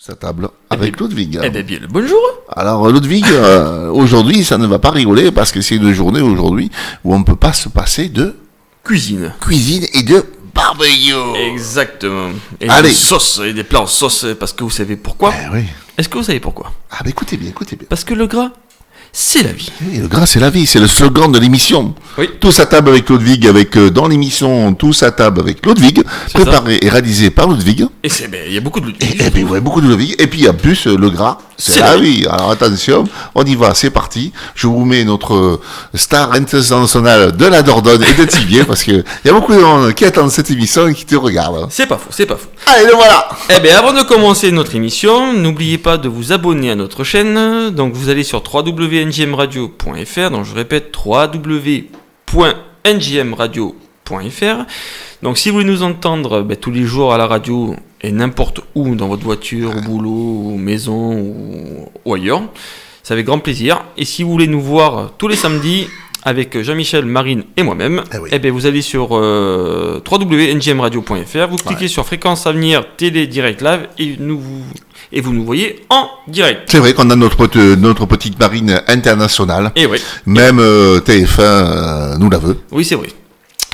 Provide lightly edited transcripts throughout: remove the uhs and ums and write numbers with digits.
Sa table avec Ludwig. Eh bien, le bonjour. Alors Ludwig, aujourd'hui ça ne va pas rigoler parce que c'est une journée aujourd'hui où on ne peut pas se passer de Cuisine et de barbecue. Exactement. Et Allez. de sauce, et des plats en sauce, parce que vous savez pourquoi? Oui. Est-ce que vous savez pourquoi? Ah bah écoutez bien. Parce que le gras, c'est la vie. Oui, le gras c'est la vie, c'est le slogan de l'émission. Oui. Tous à table avec Ludwig, dans l'émission Tous à table avec Ludwig, C'est préparé et réalisé par Ludwig. Et il y a beaucoup de Et puis ouais, beaucoup de Ludwig. Et puis en plus le gras, c'est la vie. Alors attention, on y va, c'est parti. Je vous mets notre star internationale de la Dordogne et de Tibier parce que il y a beaucoup de monde qui attendent cette émission et qui te regardent. C'est pas faux. Allez, le voilà. Eh bien, avant de commencer notre émission, n'oubliez pas de vous abonner à notre chaîne. Donc, vous allez sur www.ngmradio.fr. Donc, je répète, www.ngmradio.fr. Donc, si vous voulez nous entendre tous les jours à la radio et n'importe où, dans votre voiture, au boulot, ou maison ou ailleurs, c'est avec grand plaisir. Et si vous voulez nous voir tous les samedis avec Jean-Michel, Marine et moi-même, Eh oui. vous allez sur www.ngmradio.fr, vous cliquez sur Fréquence Avenir Télé Direct Live et vous nous voyez en direct. C'est vrai qu'on a notre petite marine internationale. Et oui. Même TF1 nous la veut. Oui, c'est vrai.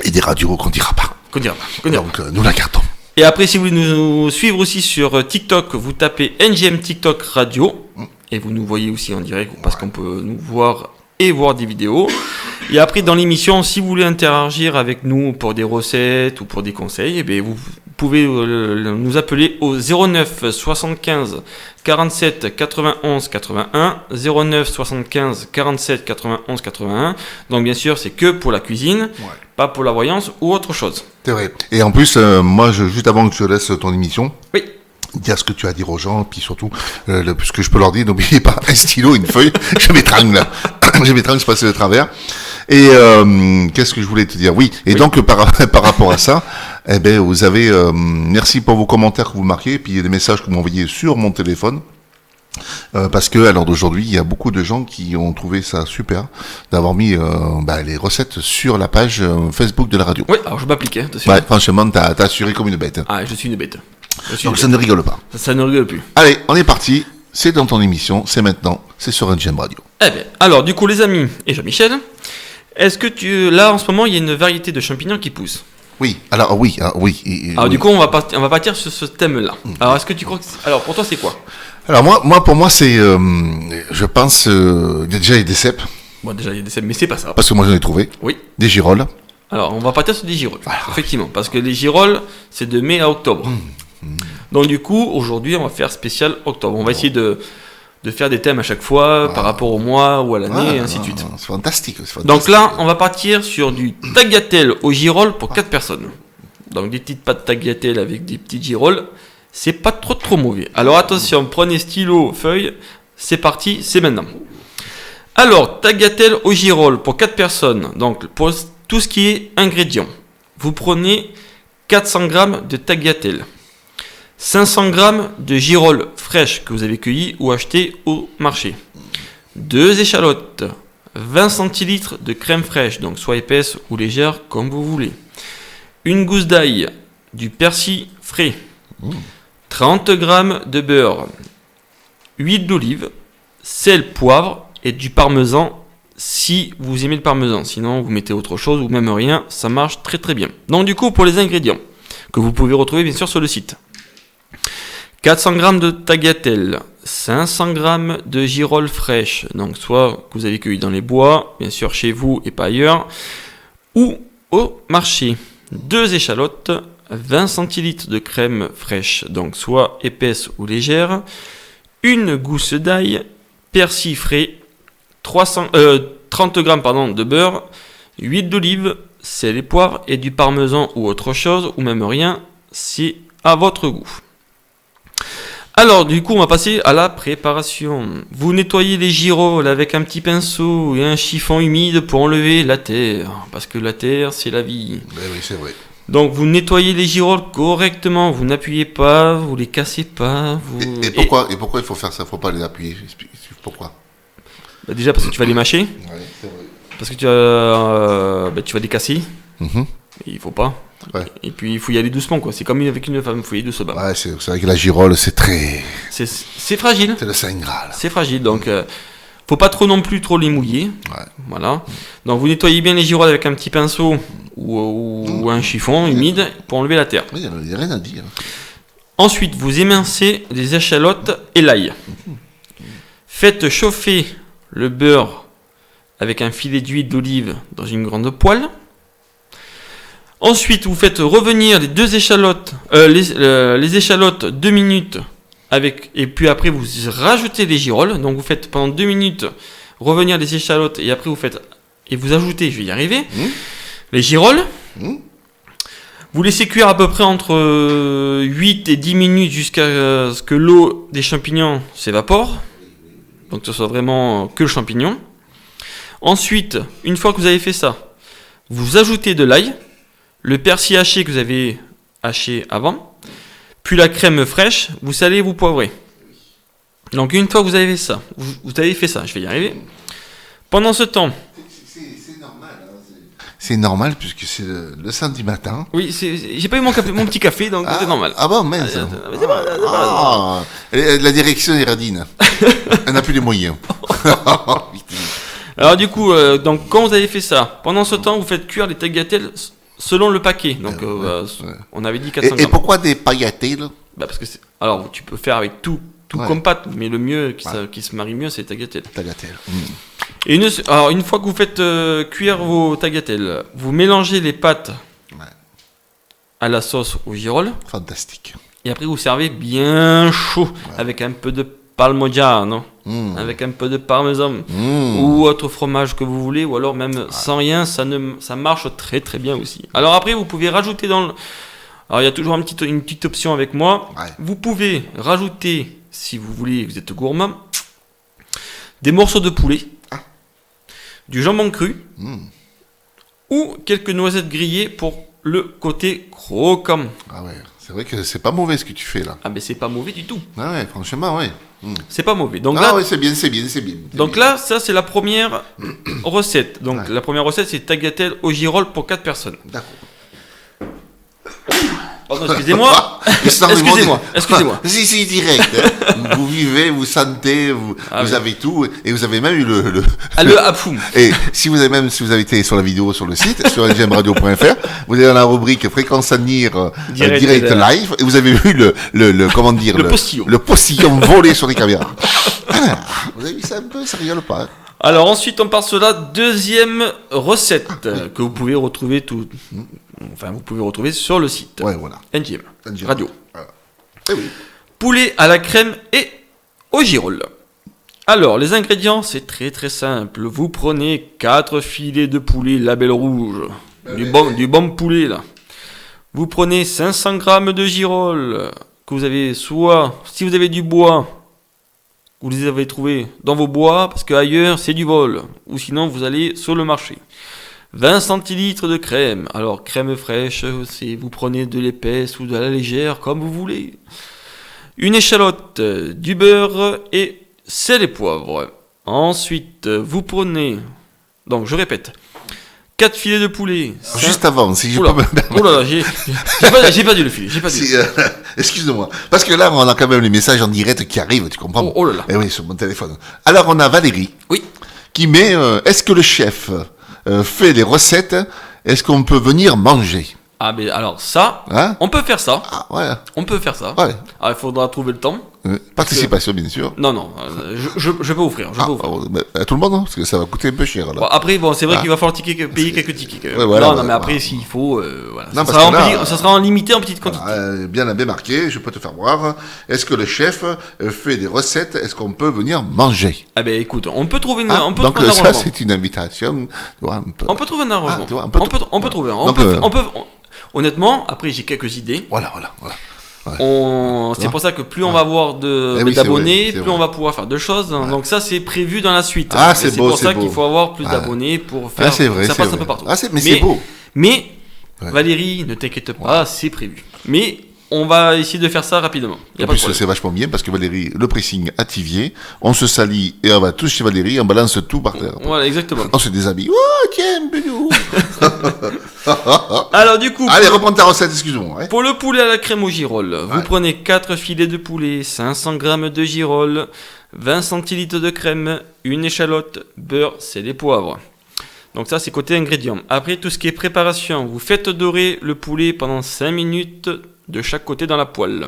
Et des radios qu'on dira pas. Qu'on dira pas. Donc nous la gardons. Et après, si vous voulez nous suivre aussi sur TikTok, vous tapez NGM TikTok Radio et vous nous voyez aussi en direct parce qu'on peut nous voir et voir des vidéos. Et après, dans l'émission, si vous voulez interagir avec nous pour des recettes ou pour des conseils, vous pouvez nous appeler au 09 75 47 91 81, 09 75 47 91 81. Donc bien sûr, c'est que pour la cuisine, pas pour la voyance ou autre chose. C'est vrai. Et en plus, moi, juste avant que je laisse ton émission, Oui. dire ce que tu as à dire aux gens, puis surtout, ce que je peux leur dire, n'oubliez pas un stylo, une feuille, je m'étrangle, je passe de travers. Et qu'est-ce que je voulais te dire? Oui, et donc par rapport à ça, vous avez, merci pour vos commentaires que vous marquez, et puis des messages que vous m'envoyez sur mon téléphone. Parce que à l'heure d'aujourd'hui, il y a beaucoup de gens qui ont trouvé ça super d'avoir mis les recettes sur la page Facebook de la radio. Oui, alors je m'appliquais. Ouais, franchement, t'as assuré comme une bête. Ah, je suis une bête. Donc ça ne rigole pas. Ça ne rigole plus. Allez, on est parti. C'est dans ton émission, c'est maintenant, c'est sur NGM Radio. Alors du coup les amis et Jean-Michel, est-ce que là en ce moment il y a une variété de champignons qui poussent? Oui, alors oui. Alors du coup on va partir sur ce thème-là. Alors est-ce que tu crois que alors pour toi c'est quoi? Alors pour moi c'est, je pense, déjà il y a des cèpes. Bon déjà il y a des cèpes, mais c'est pas ça. Parce que moi j'en ai trouvé. Oui. Des girolles. Alors on va partir sur des girolles, effectivement, parce que les girolles c'est de mai à octobre. Donc du coup aujourd'hui on va faire spécial octobre. On va essayer de faire des thèmes à chaque fois par rapport au mois ou à l'année et ainsi de suite. C'est fantastique. Donc là on va partir sur du tagliatelle aux girolles pour 4 personnes. Donc des petites pâtes tagliatelle avec des petites girolles, c'est pas trop mauvais. Alors attention, prenez stylo, feuille, c'est parti, c'est maintenant. Alors tagliatelle aux girolles pour 4 personnes. Donc pour tout ce qui est ingrédients, vous prenez 400 g de tagliatelle, 500 g de girolles fraîches que vous avez cueillies ou achetées au marché, 2 échalotes, 20 centilitres de crème fraîche, donc soit épaisse ou légère comme vous voulez, une gousse d'ail, du persil frais, 30 g de beurre, huile d'olive, sel, poivre et du parmesan si vous aimez le parmesan. Sinon vous mettez autre chose ou même rien, ça marche très très bien. Donc du coup pour les ingrédients que vous pouvez retrouver bien sûr sur le site, 400 g de tagliatelle, 500 g de girolles fraîches, donc soit que vous avez cueilli dans les bois, bien sûr chez vous et pas ailleurs, ou au marché, 2 échalotes, 20 centilitres de crème fraîche, donc soit épaisse ou légère, une gousse d'ail, persil frais, 30 g de beurre, huile d'olive, sel et poivre et du parmesan ou autre chose, ou même rien, c'est à votre goût. Alors du coup on va passer à la préparation. Vous nettoyez les girolles avec un petit pinceau et un chiffon humide pour enlever la terre, parce que la terre c'est la vie. Oui, c'est vrai. Donc vous nettoyez les girolles correctement, vous n'appuyez pas, vous les cassez pas. Et pourquoi il faut faire ça? Faut pas les appuyer. Pourquoi? Déjà parce que tu vas les mâcher, c'est vrai. parce que tu vas les casser. Il faut pas. Ouais. Et puis il faut y aller doucement, quoi. C'est comme avec une femme, il faut y aller doucement. Ouais, c'est vrai que la girole, c'est très... C'est fragile. C'est le Saint Graal. C'est fragile, donc faut pas trop non plus trop les mouiller. Ouais. Voilà. Donc vous nettoyez bien les girolles avec un petit pinceau ou un chiffon humide pour enlever la terre. Oui, il n'y a rien à dire. Ensuite, vous émincez les échalotes et l'ail. Faites chauffer le beurre avec un filet d'huile d'olive dans une grande poêle. Ensuite, vous faites revenir les deux échalotes, les échalotes 2 minutes et puis après vous rajoutez les girolles. Donc vous faites pendant 2 minutes revenir les échalotes et après vous ajoutez, je vais y arriver, les girolles. Vous laissez cuire à peu près entre 8 et 10 minutes jusqu'à ce que l'eau des champignons s'évapore. Donc que ce soit vraiment que le champignon. Ensuite, une fois que vous avez fait ça, vous ajoutez de l'ail, le persil haché que vous avez haché avant, puis la crème fraîche, vous salez et vous poivrez. Donc une fois que vous avez fait ça, je vais y arriver. Pendant ce temps... C'est normal. C'est normal puisque c'est le samedi matin. Oui, j'ai pas eu mon petit café, donc c'est normal. Ah bon, mince. La direction est radine. Elle n'a plus les moyens. Alors du coup, donc quand vous avez fait ça, pendant ce temps, vous faites cuire les tagliatelles selon le paquet. Donc on avait dit 400 grammes. Et pourquoi des tagliatelles? Parce que alors tu peux faire avec tout comme pâte, mais le mieux qui se marie mieux, c'est les tagliatelles. Et une fois que vous faites cuire vos tagliatelles, vous mélangez les pâtes à la sauce aux girolles. Fantastique. Et après vous servez bien chaud avec un peu de parmigiano, avec un peu de parmesan ou autre fromage que vous voulez, ou alors même sans rien, ça marche très très bien aussi. Alors après vous pouvez rajouter alors il y a toujours une petite option avec moi. Vous pouvez rajouter, si vous voulez, vous êtes gourmand, des morceaux de poulet, du jambon cru ou quelques noisettes grillées pour le côté croquant. Ah ouais, c'est vrai que c'est pas mauvais ce que tu fais là. Ah mais c'est pas mauvais du tout. Ah ouais, franchement, ouais. C'est pas mauvais. Donc ouais, c'est bien. Donc là, ça c'est la première recette. Donc la première recette, c'est tagliatelle aux girolles pour 4 personnes. D'accord. Pardon, excusez-moi. Excusez-moi. Si, direct. Vous vivez, vous sentez, vous avez tout, et vous avez même eu le apoum. Et si vous avez été sur la vidéo sur le site, sur ngmradio.fr, vous avez dans la rubrique Fréquence Anir direct live, et vous avez vu le postillon volé sur les caméras. Vous avez vu ça un peu, ça rigole pas. Hein. Alors ensuite on part sur la deuxième recette que vous pouvez retrouver sur le site. Ouais, voilà. NGM Radio. Eh oui. Poulet à la crème et aux girolles. Alors les ingrédients c'est très très simple. Vous prenez 4 filets de poulet label rouge, du bon poulet là. Vous prenez 500 grammes de girolles que vous avez soit si vous avez du bois. Vous les avez trouvés dans vos bois, parce qu'ailleurs, c'est du vol. Ou sinon, vous allez sur le marché. 20 centilitres de crème. Alors, crème fraîche, vous prenez de l'épaisse ou de la légère, comme vous voulez. Une échalote, du beurre et sel et poivre. Ensuite, vous prenez... Donc, je répète. 4 filets de poulet. Juste avant, si je peux me permettre. Oh là là, j'ai pas dû le filer. Excuse-moi. Parce que là, on a quand même les messages en direct qui arrivent, tu comprends? Oh là là. Eh oui, sur mon téléphone. Alors, on a Valérie. Oui. Qui met, est-ce que le chef fait les recettes? Est-ce qu'on peut venir manger? Ah, mais alors ça, on peut faire ça. Ah, ouais. On peut faire ça. Ouais. Alors, il faudra trouver le temps. Participation, bien sûr. Non, je peux offrir. À tout le monde, hein, parce que ça va coûter un peu cher. Là. Bon, après, c'est vrai qu'il va falloir payer quelques tickets. Mais après, s'il faut, Non, ça sera en limité en petite quantité. Bien marqué, je peux te faire voir. Est-ce que le chef fait des recettes? Est-ce qu'on peut venir manger? Ah ben écoute, on peut trouver donc ça, c'est une invitation. On peut trouver un arrangement. On peut trouver. Honnêtement, après, j'ai quelques idées. Voilà. C'est pour ça que plus on va avoir d'abonnés, plus on va pouvoir faire de choses. Ouais. Donc ça, c'est prévu dans la suite. C'est pour ça qu'il faut avoir plus d'abonnés pour faire. C'est vrai, ça passe un peu partout. Mais c'est beau. Mais Valérie, ne t'inquiète pas, c'est prévu. Mais on va essayer de faire ça rapidement. En plus, c'est vachement bien parce que Valérie, le pressing à Tivier, on se salit et on va tous chez Valérie, on balance tout par terre. Voilà, exactement. On se déshabille. Oh, tiens, Benou. Alors du coup, Allez, reprends ta recette, excuse-moi. Ouais. pour le poulet à la crème au girolles, vous prenez 4 filets de poulet, 500 g de girolles, 20 centilitres de crème, une échalote, beurre, sel et poivre. Donc ça, c'est côté ingrédients. Après, tout ce qui est préparation, vous faites dorer le poulet pendant 5 minutes de chaque côté dans la poêle.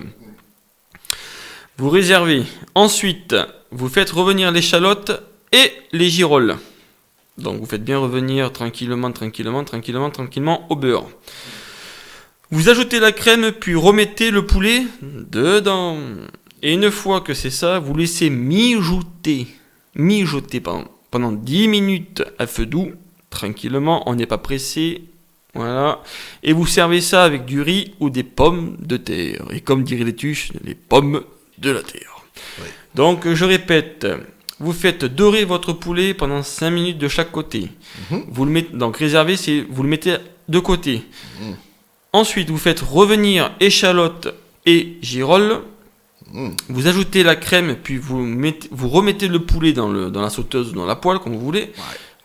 Vous réservez. Ensuite, vous faites revenir l'échalote et les girolles. Donc vous faites bien revenir tranquillement au beurre. Vous ajoutez la crème, puis remettez le poulet dedans. Et une fois que c'est ça, vous laissez mijoter pendant 10 minutes à feu doux. Tranquillement, on n'est pas pressé. Voilà. Et vous servez ça avec du riz ou des pommes de terre. Et comme dirait les tuches, les pommes de la terre. Oui. Donc je répète, vous faites dorer votre poulet pendant 5 minutes de chaque côté. Vous le mettez, donc réservé, vous le mettez de côté. Ensuite, vous faites revenir échalote et girolles. Vous ajoutez la crème, puis vous remettez le poulet dans la sauteuse ou dans la poêle, comme vous voulez.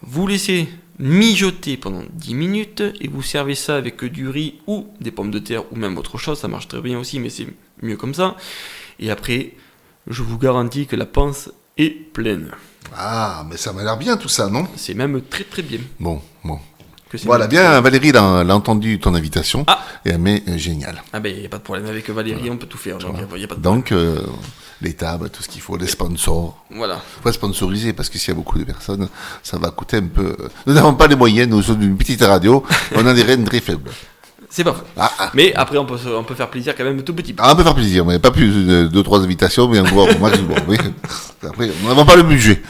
Vous laissez mijoter pendant 10 minutes et vous servez ça avec du riz ou des pommes de terre ou même autre chose. Ça marche très bien aussi, mais c'est mieux comme ça. Et après, je vous garantis que la panse est pleine. Ah, mais ça m'a l'air bien tout ça, non? C'est même très très bien. Bon. Que c'est Voilà, bien, Valérie l'a entendu ton invitation. Ah. Et elle met génial. Ah ben, il n'y a pas de problème. Avec Valérie, on peut tout faire. Donc, y a pas de Donc, les tables, tout ce qu'il faut, les sponsors. Voilà. Faut pas sponsoriser parce que s'il y a beaucoup de personnes, ça va coûter un peu. Nous n'avons pas les moyens, nous sommes une petite radio, on a des rênes très faibles. C'est pas vrai. Mais après, on peut faire plaisir quand même tout petit peu. On peut faire plaisir, mais pas plus de 2-3 invitations, mais encore au maximum. Oui. Après, on n'a pas le budget.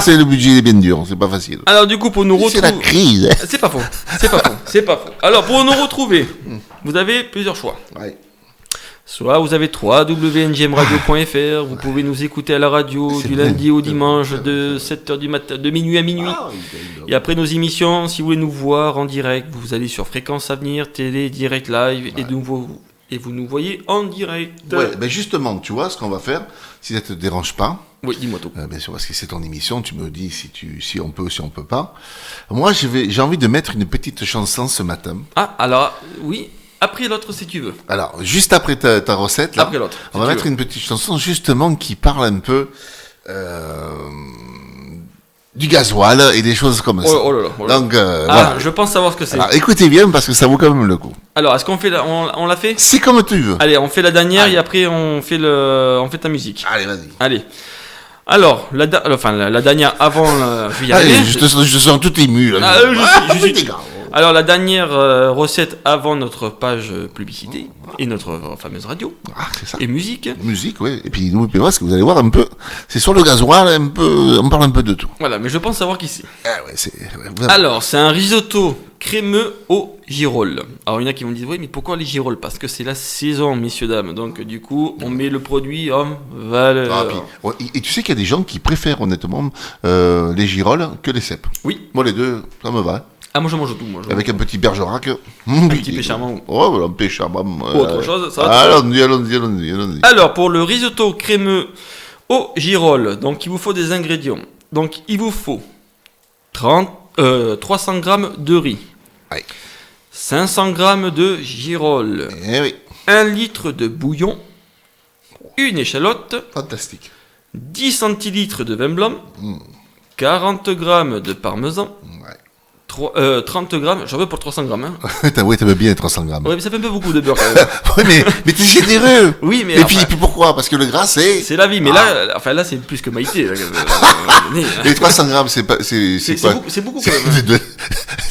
C'est le budget, il est bien dur, c'est pas facile. Alors du coup, pour nous retrouver... C'est la crise. C'est pas faux. Alors, pour nous retrouver, vous avez plusieurs choix. Ouais. Soit vous avez www.ngmradio.fr, vous pouvez nous écouter à la radio du lundi au dimanche de 7h du matin, de minuit à minuit. Et après nos émissions, si vous voulez nous voir en direct, vous allez sur Fréquence Avenir, Télé, Direct Live, et vous nous voyez en direct. Ouais, ben justement, tu vois ce qu'on va faire, si ça te dérange pas. Oui, dis-moi tout. Bien sûr, parce que c'est ton émission, tu me dis si on peut, si on peut pas. Moi, j'ai envie de mettre une petite chanson ce matin. Ah, alors, oui. Après l'autre, si tu veux. Alors, juste après ta recette, là, après l'autre, on va mettre une petite chanson justement qui parle un peu du gasoil et des choses comme ça. Oh là là. Donc, voilà. Je pense savoir ce que c'est. Alors, écoutez bien parce que ça vaut quand même le coup. Alors, est-ce qu'on fait on l'a fait? C'est comme tu veux. Allez, on fait la dernière et après on fait ta musique. Allez, vas-y. Allez. Alors, la dernière avant, je vais y arriver. Allez, je te sens tout ému là. Je suis. Alors, la dernière recette avant notre page publicité et notre fameuse radio. C'est ça. Et musique. Musique, oui. Et puis, n'oubliez pas, parce que vous allez voir un peu, c'est sur le gasoil, un peu, on parle un peu de tout. Voilà, mais je pense savoir qui c'est. Ouais, Alors, c'est un risotto crémeux aux girolles. Alors, il y en a qui vont dire, oui, mais pourquoi les girolles? Parce que c'est la saison, messieurs, dames. Donc, du coup, on met le produit en valeur. Et tu sais qu'il y a des gens qui préfèrent, honnêtement, les girolles que les cèpes. Oui. Moi, les deux, ça me va. Ah, moi je mange tout. Avec un petit Bergerac. Un petit péchamant. Oh, voilà, un péchamant. Autre chose, ça va. Allons-y. Alors, pour le risotto crémeux aux girolles, donc il vous faut des ingrédients. Donc, il vous faut 300 g de riz. Ouais. 500 g de girolles. 1 litre de bouillon. Une échalote. Fantastique. 10 centilitres de vin blanc. 40 g de parmesan. 30 grammes, j'en veux pour 300 grammes. Hein. T'aimes bien les 300 grammes. Oui, mais ça fait un peu beaucoup de beurre quand même. Oui, mais t'es généreux. Oui, mais. Et puis pourquoi? Parce que le gras, c'est. C'est la vie, mais là c'est plus que Maïté. Les 300 grammes, c'est quoi? C'est beaucoup quand même.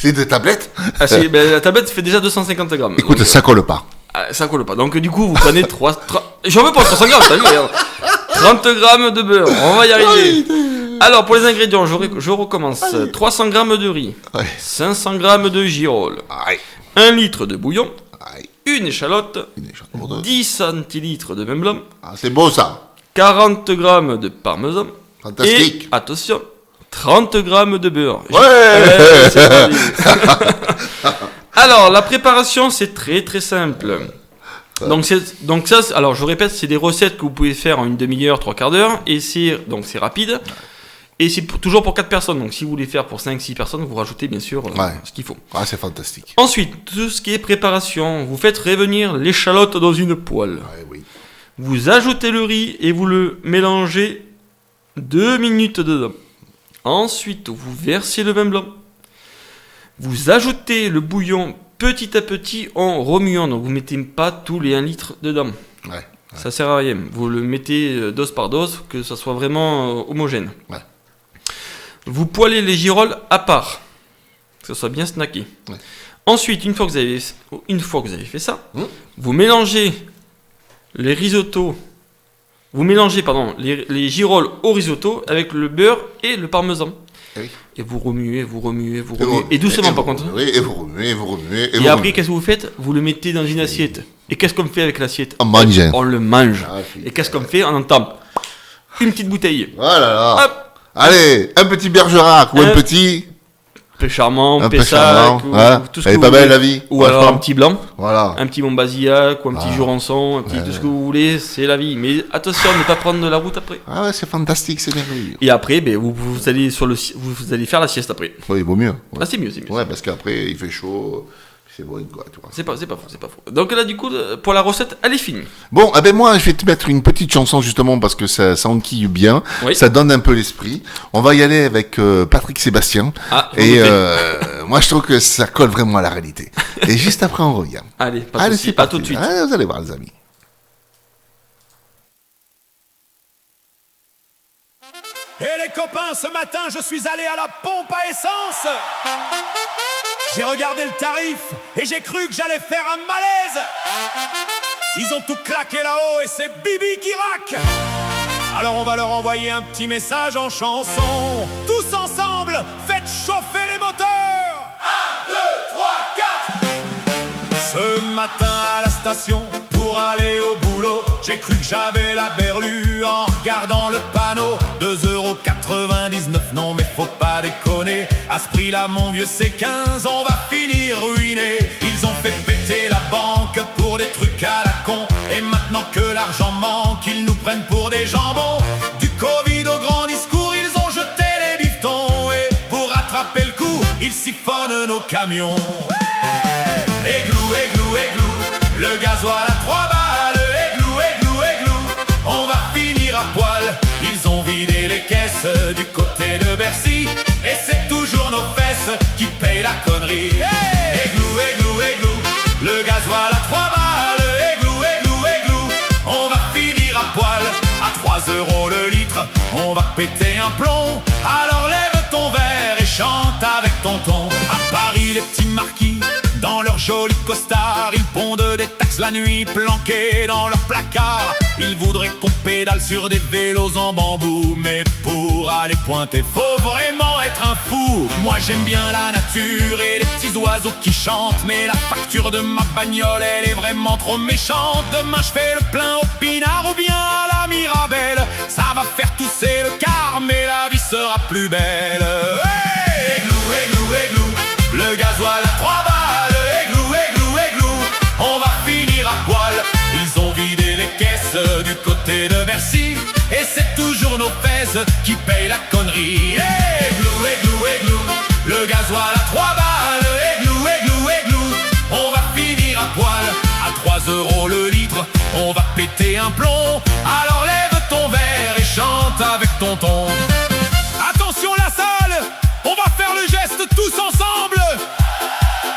C'est de tablettes? La tablette fait déjà 250 grammes. Écoute, ça colle pas. Ça colle pas. Donc, du coup, vous prenez 3. J'en veux pas 300 grammes, t'as vu, regarde. 30 grammes de beurre, on va y arriver. Alors, pour les ingrédients, je recommence. 300 g de riz, 500 g de girolles, 1 litre de bouillon, une échalote, 10 centilitres de vin blanc. C'est beau ça. 40 g de parmesan. Fantastique. Et, attention, 30 g de beurre. Ouais, c'est Alors, la préparation, c'est très très simple. Donc ça, alors je répète, c'est des recettes que vous pouvez faire en une demi-heure, 3/4 d'heure, et c'est rapide. Et c'est toujours pour 4 personnes. Donc si vous voulez faire pour 5-6 personnes, vous rajoutez bien sûr ce qu'il faut. Ah, c'est fantastique. Ensuite, tout ce qui est préparation, vous faites revenir l'échalote dans une poêle. Ouais, oui. Vous ajoutez le riz et vous le mélangez 2 minutes dedans. Ensuite, vous versez le vin blanc. Vous ajoutez le bouillon petit à petit en remuant. Donc vous ne mettez pas tous les 1 litre dedans. Ouais. Ça sert à rien. Vous le mettez dose par dose, que ça soit vraiment homogène. Ouais. Vous poêlez les girolles à part, que ça soit bien snacké. Ouais. Ensuite, une fois que vous avez fait ça, vous mélangez les risottos. Vous mélangez les girolles au risotto avec le beurre et le parmesan. Oui. Et vous remuez. Et doucement par contre. Oui, et vous remuez. Et après, qu'est-ce que vous faites? Vous le mettez dans une assiette. Et qu'est-ce qu'on fait avec l'assiette? On mange. On le mange. Ah, et qu'est-ce qu'on fait? On entend une petite bouteille. Voilà. Hop. Allez, un petit Bergerac ou un petit... Peu charmant, Un peu Pessac, charmant, ou hein. tout ce Elle que est pas vous belle voulez. la vie. Ou alors Franchement. un petit blanc, Voilà. un petit Montbazillac, ou un petit Jurançon, un petit tout ce que vous voulez, c'est la vie. Mais attention, ne pas prendre de la route après. Ah ouais, c'est fantastique, c'est merveilleux. Et après, vous allez vous allez faire la sieste après. Oui, il vaut mieux. Ouais, Ah, c'est mieux. ouais, parce qu'après, il fait chaud, c'est bon, quoi, tu vois. C'est pas faux. Donc là, du coup, pour la recette, elle est finie. Bon, eh ben moi, je vais te mettre une petite chanson justement parce que ça enquille bien, Oui. ça donne un peu l'esprit. On va y aller avec Patrick Sébastien. Ah, Et moi, je trouve que ça colle vraiment à la réalité. Et juste après, on revient. Allez, pas de Allez, soucis, c'est pas parti. tout de suite. Allez, vous allez voir, les amis. Et les copains, ce matin, je suis allé à la pompe à essence. J'ai regardé le tarif et j'ai cru que j'allais faire un malaise. Ils ont tout claqué là-haut et c'est Bibi qui raque. Alors on va leur envoyer un petit message en chanson. Tous ensemble, faites chauffer les moteurs. 1, 2, 3, 4. Ce matin à la station, pour aller au boulot, j'ai cru que j'avais la berlue en regardant le panneau. 2,99€, non mais faut pas déconner. À ce prix-là, mon vieux, c'est 15, on va finir ruiné. Ils ont fait péter la banque pour des trucs à la con. Et maintenant que l'argent manque, ils nous prennent pour des jambons. Du Covid au grand discours, ils ont jeté les bifetons. Et pour rattraper le coup, ils siphonnent nos camions. Églou, églou, églou, le gasoil à 3 balles. Églou, églou, églou, on va finir à poil. Ils ont vidé les caisses du côté de Bercy. Et c'est toujours nos fesses qui payent la connerie. Églou, églou, églou, le gasoil à 3 balles. Églou, églou, églou, on va finir à poil. À 3€ le litre, on va péter un plomb. Alors lève ton verre et chante avec tonton. À Paris, les petits marquis, dans leur joli costard, ils pondent des taxes la nuit, planqués dans leur placard. Ils voudraient qu'on pédale sur des vélos en bambou, mais pour aller pointer, faut vraiment être un fou. Moi j'aime bien la nature et les petits oiseaux qui chantent, mais la facture de ma bagnole, elle est vraiment trop méchante. Demain je fais le plein au Pinard ou bien à la Mirabelle. Ça va faire tousser le quart, mais la vie sera plus belle. Hey, églou, églou, églou, le gasoil à 3 balles. Églou, églou, églou, on va finir à poil. Ils ont vidé les caisses du côté de Bercy. Et c'est toujours nos fesses qui payent la connerie. Églou, églou, églou, le gasoil à 3 balles. Églou, églou, églou, on va finir à poil. À 3€ le litre, on va péter un plomb. Alors lève ton verre et chante avec tonton. Attention la salle, on va faire le geste tous ensemble.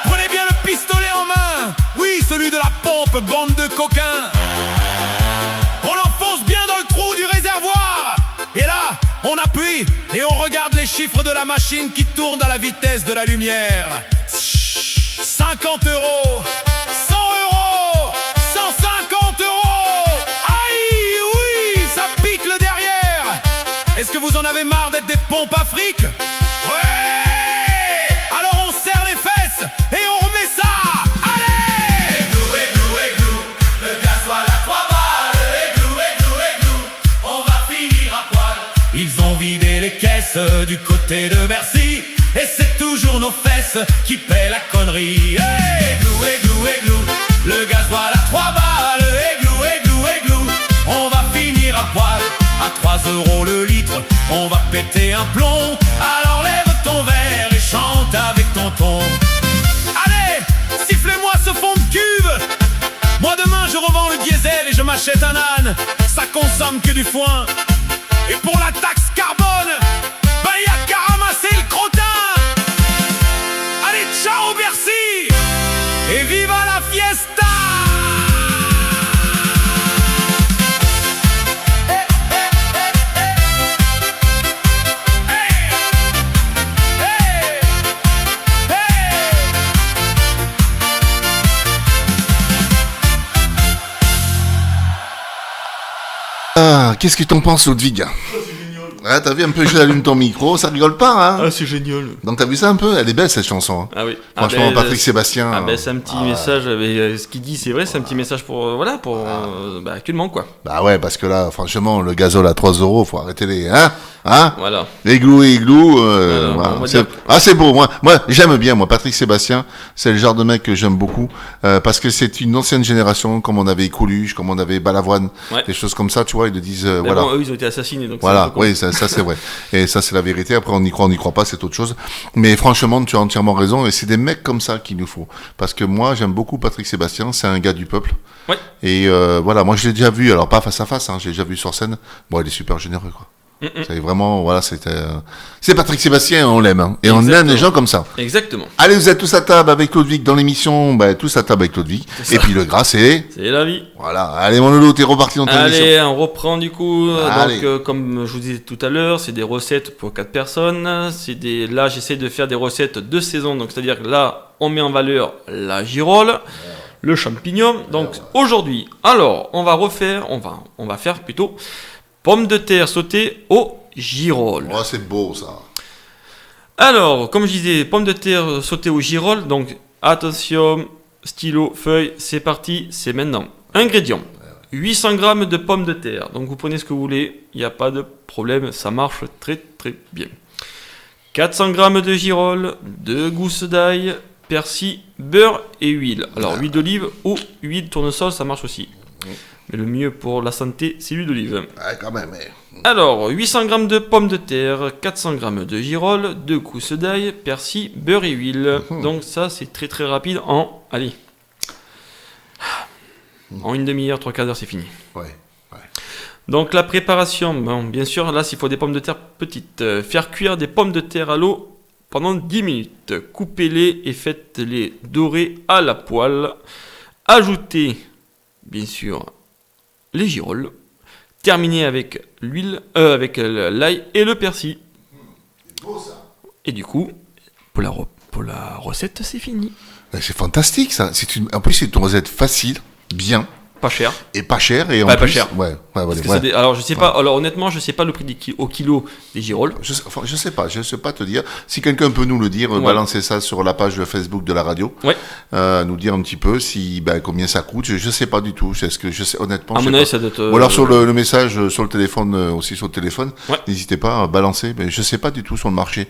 Prenez bien le pistolet en main. Oui, celui de la pompe, bande de coquins. On l'enfonce bien dans le trou du réservoir. Et là, on appuie et on regarde les chiffres de la machine qui tourne à la vitesse de la lumière. 50€, 100€, 150€. Aïe, oui, ça pique le derrière. Est-ce que vous en avez marre d'être des pompes à fric? Ouais. Alors on serre les fesses et on remet ça. Allez. Églou, églou, églou, le gasoil à 3 balles. Églou, églou, églou, on va finir à poil. Ils ont vidé les caisses du côté de Bercy. Et c'est toujours nos fesses qui paient la connerie. Églou, églou, églou, le gasoil à 3 balles. Églou, églou, églou, on va finir à poil. À 3€ le litre, on va péter un plomb. Alors lève ton verre et chante avec tonton. Allez, sifflez-moi ce fond de cuve. Moi demain je revends le diesel et je m'achète un âne. Ça consomme que du foin. Et pour la taxe carbone, ben y'a qu'à ramasser le crottin. Allez, ciao Bercy et viva la fiesta. Ah, qu'est-ce que t'en penses, Ludwig? Ah, t'as vu un peu, j'allume ton micro, ça rigole pas, hein? Ah, c'est génial. Donc t'as vu ça un peu? Elle est belle cette chanson. Hein. Ah oui. Franchement, Patrick Sébastien. Ah ben c'est un petit message avec ce qu'il dit, c'est vrai, c'est un petit message pour actuellement quoi. Bah ouais, parce que là, franchement, le gazole à 3 €, faut arrêter les, hein? Voilà. Igloo, Voilà, voilà. on va dire- C'est beau. Moi, j'aime bien. Moi, Patrick Sébastien, c'est le genre de mec que j'aime beaucoup parce que c'est une ancienne génération, comme on avait Coluche, comme on avait Balavoine, Ouais. des choses comme ça. Tu vois, ils le disent. Mais Voilà. bon, eux ils ont été assassinés donc. Voilà, c'est un peu con. oui, ça c'est vrai. Et ça c'est la vérité. Après on y croit pas, c'est autre chose. Mais franchement, tu as entièrement raison. Et c'est des mecs comme ça qu'il nous faut. Parce que moi, j'aime beaucoup Patrick Sébastien. C'est un gars du peuple. Ouais. Et voilà, moi je l'ai déjà vu. Alors pas face à face, hein, j'ai déjà vu sur scène. Bon, il est super généreux, quoi. C'est vraiment, voilà, c'est Patrick Sébastien, on l'aime. Hein. Et on Exactement. aime les gens comme ça. Exactement. Allez, vous êtes tous à table avec Ludwig dans l'émission. Tous à table avec Ludwig. C'est Et ça. puis le gras, c'est... C'est la vie. Voilà. Allez, mon loulou, t'es reparti dans ton émission. Allez, on reprend du coup. Allez. Donc, comme je vous disais tout à l'heure, c'est des recettes pour 4 personnes. Là, j'essaie de faire des recettes de saison. Donc, c'est-à-dire que là, on met en valeur la girole, le champignon. Donc, aujourd'hui, alors, on va faire plutôt pommes de terre sautées au girole. Oh, c'est beau, ça. Alors, comme je disais, pommes de terre sautées au girole. Donc, attention, stylo, feuille, c'est parti, c'est maintenant. Ingrédients. 800 g de pommes de terre. Donc, vous prenez ce que vous voulez, il n'y a pas de problème, ça marche très très bien. 400 g de girole, 2 gousses d'ail, persil, beurre et huile. Alors, huile d'olive ou huile tournesol, ça marche aussi. Mais le mieux pour la santé, c'est l'huile d'olive. Ouais, quand même, mais... Alors, 800 g de pommes de terre, 400 g de girole, 2 gousses d'ail, persil, beurre et huile. Donc ça, c'est très très rapide allez, en une demi-heure, 3/4 d'heure, c'est fini. Ouais. Donc la préparation, bon, bien sûr, là, s'il faut des pommes de terre petites. Faire cuire des pommes de terre à l'eau pendant 10 minutes. Coupez-les et faites-les dorer à la poêle. Ajoutez, bien sûr, les girolles. Terminez avec l'huile, avec l'ail et le persil. C'est beau, ça. Et du coup, pour la recette, c'est fini. C'est fantastique, ça. En plus, c'est une recette facile, bien, Pas cher. et pas cher. Et en Pas plus, cher. Ouais, Parce que alors je sais pas. Alors honnêtement, je sais pas le prix au kilo des girolles. Je sais pas te dire. Si quelqu'un peut nous le dire, balancer ça sur la page Facebook de la radio. Ouais. Nous dire un petit peu combien ça coûte. Je sais pas du tout. Honnêtement. À je mon sais avis, pas. ça doit être. Ou alors sur le message sur le téléphone, aussi sur le téléphone. Ouais. N'hésitez pas à balancer. Mais je sais pas du tout sur le marché.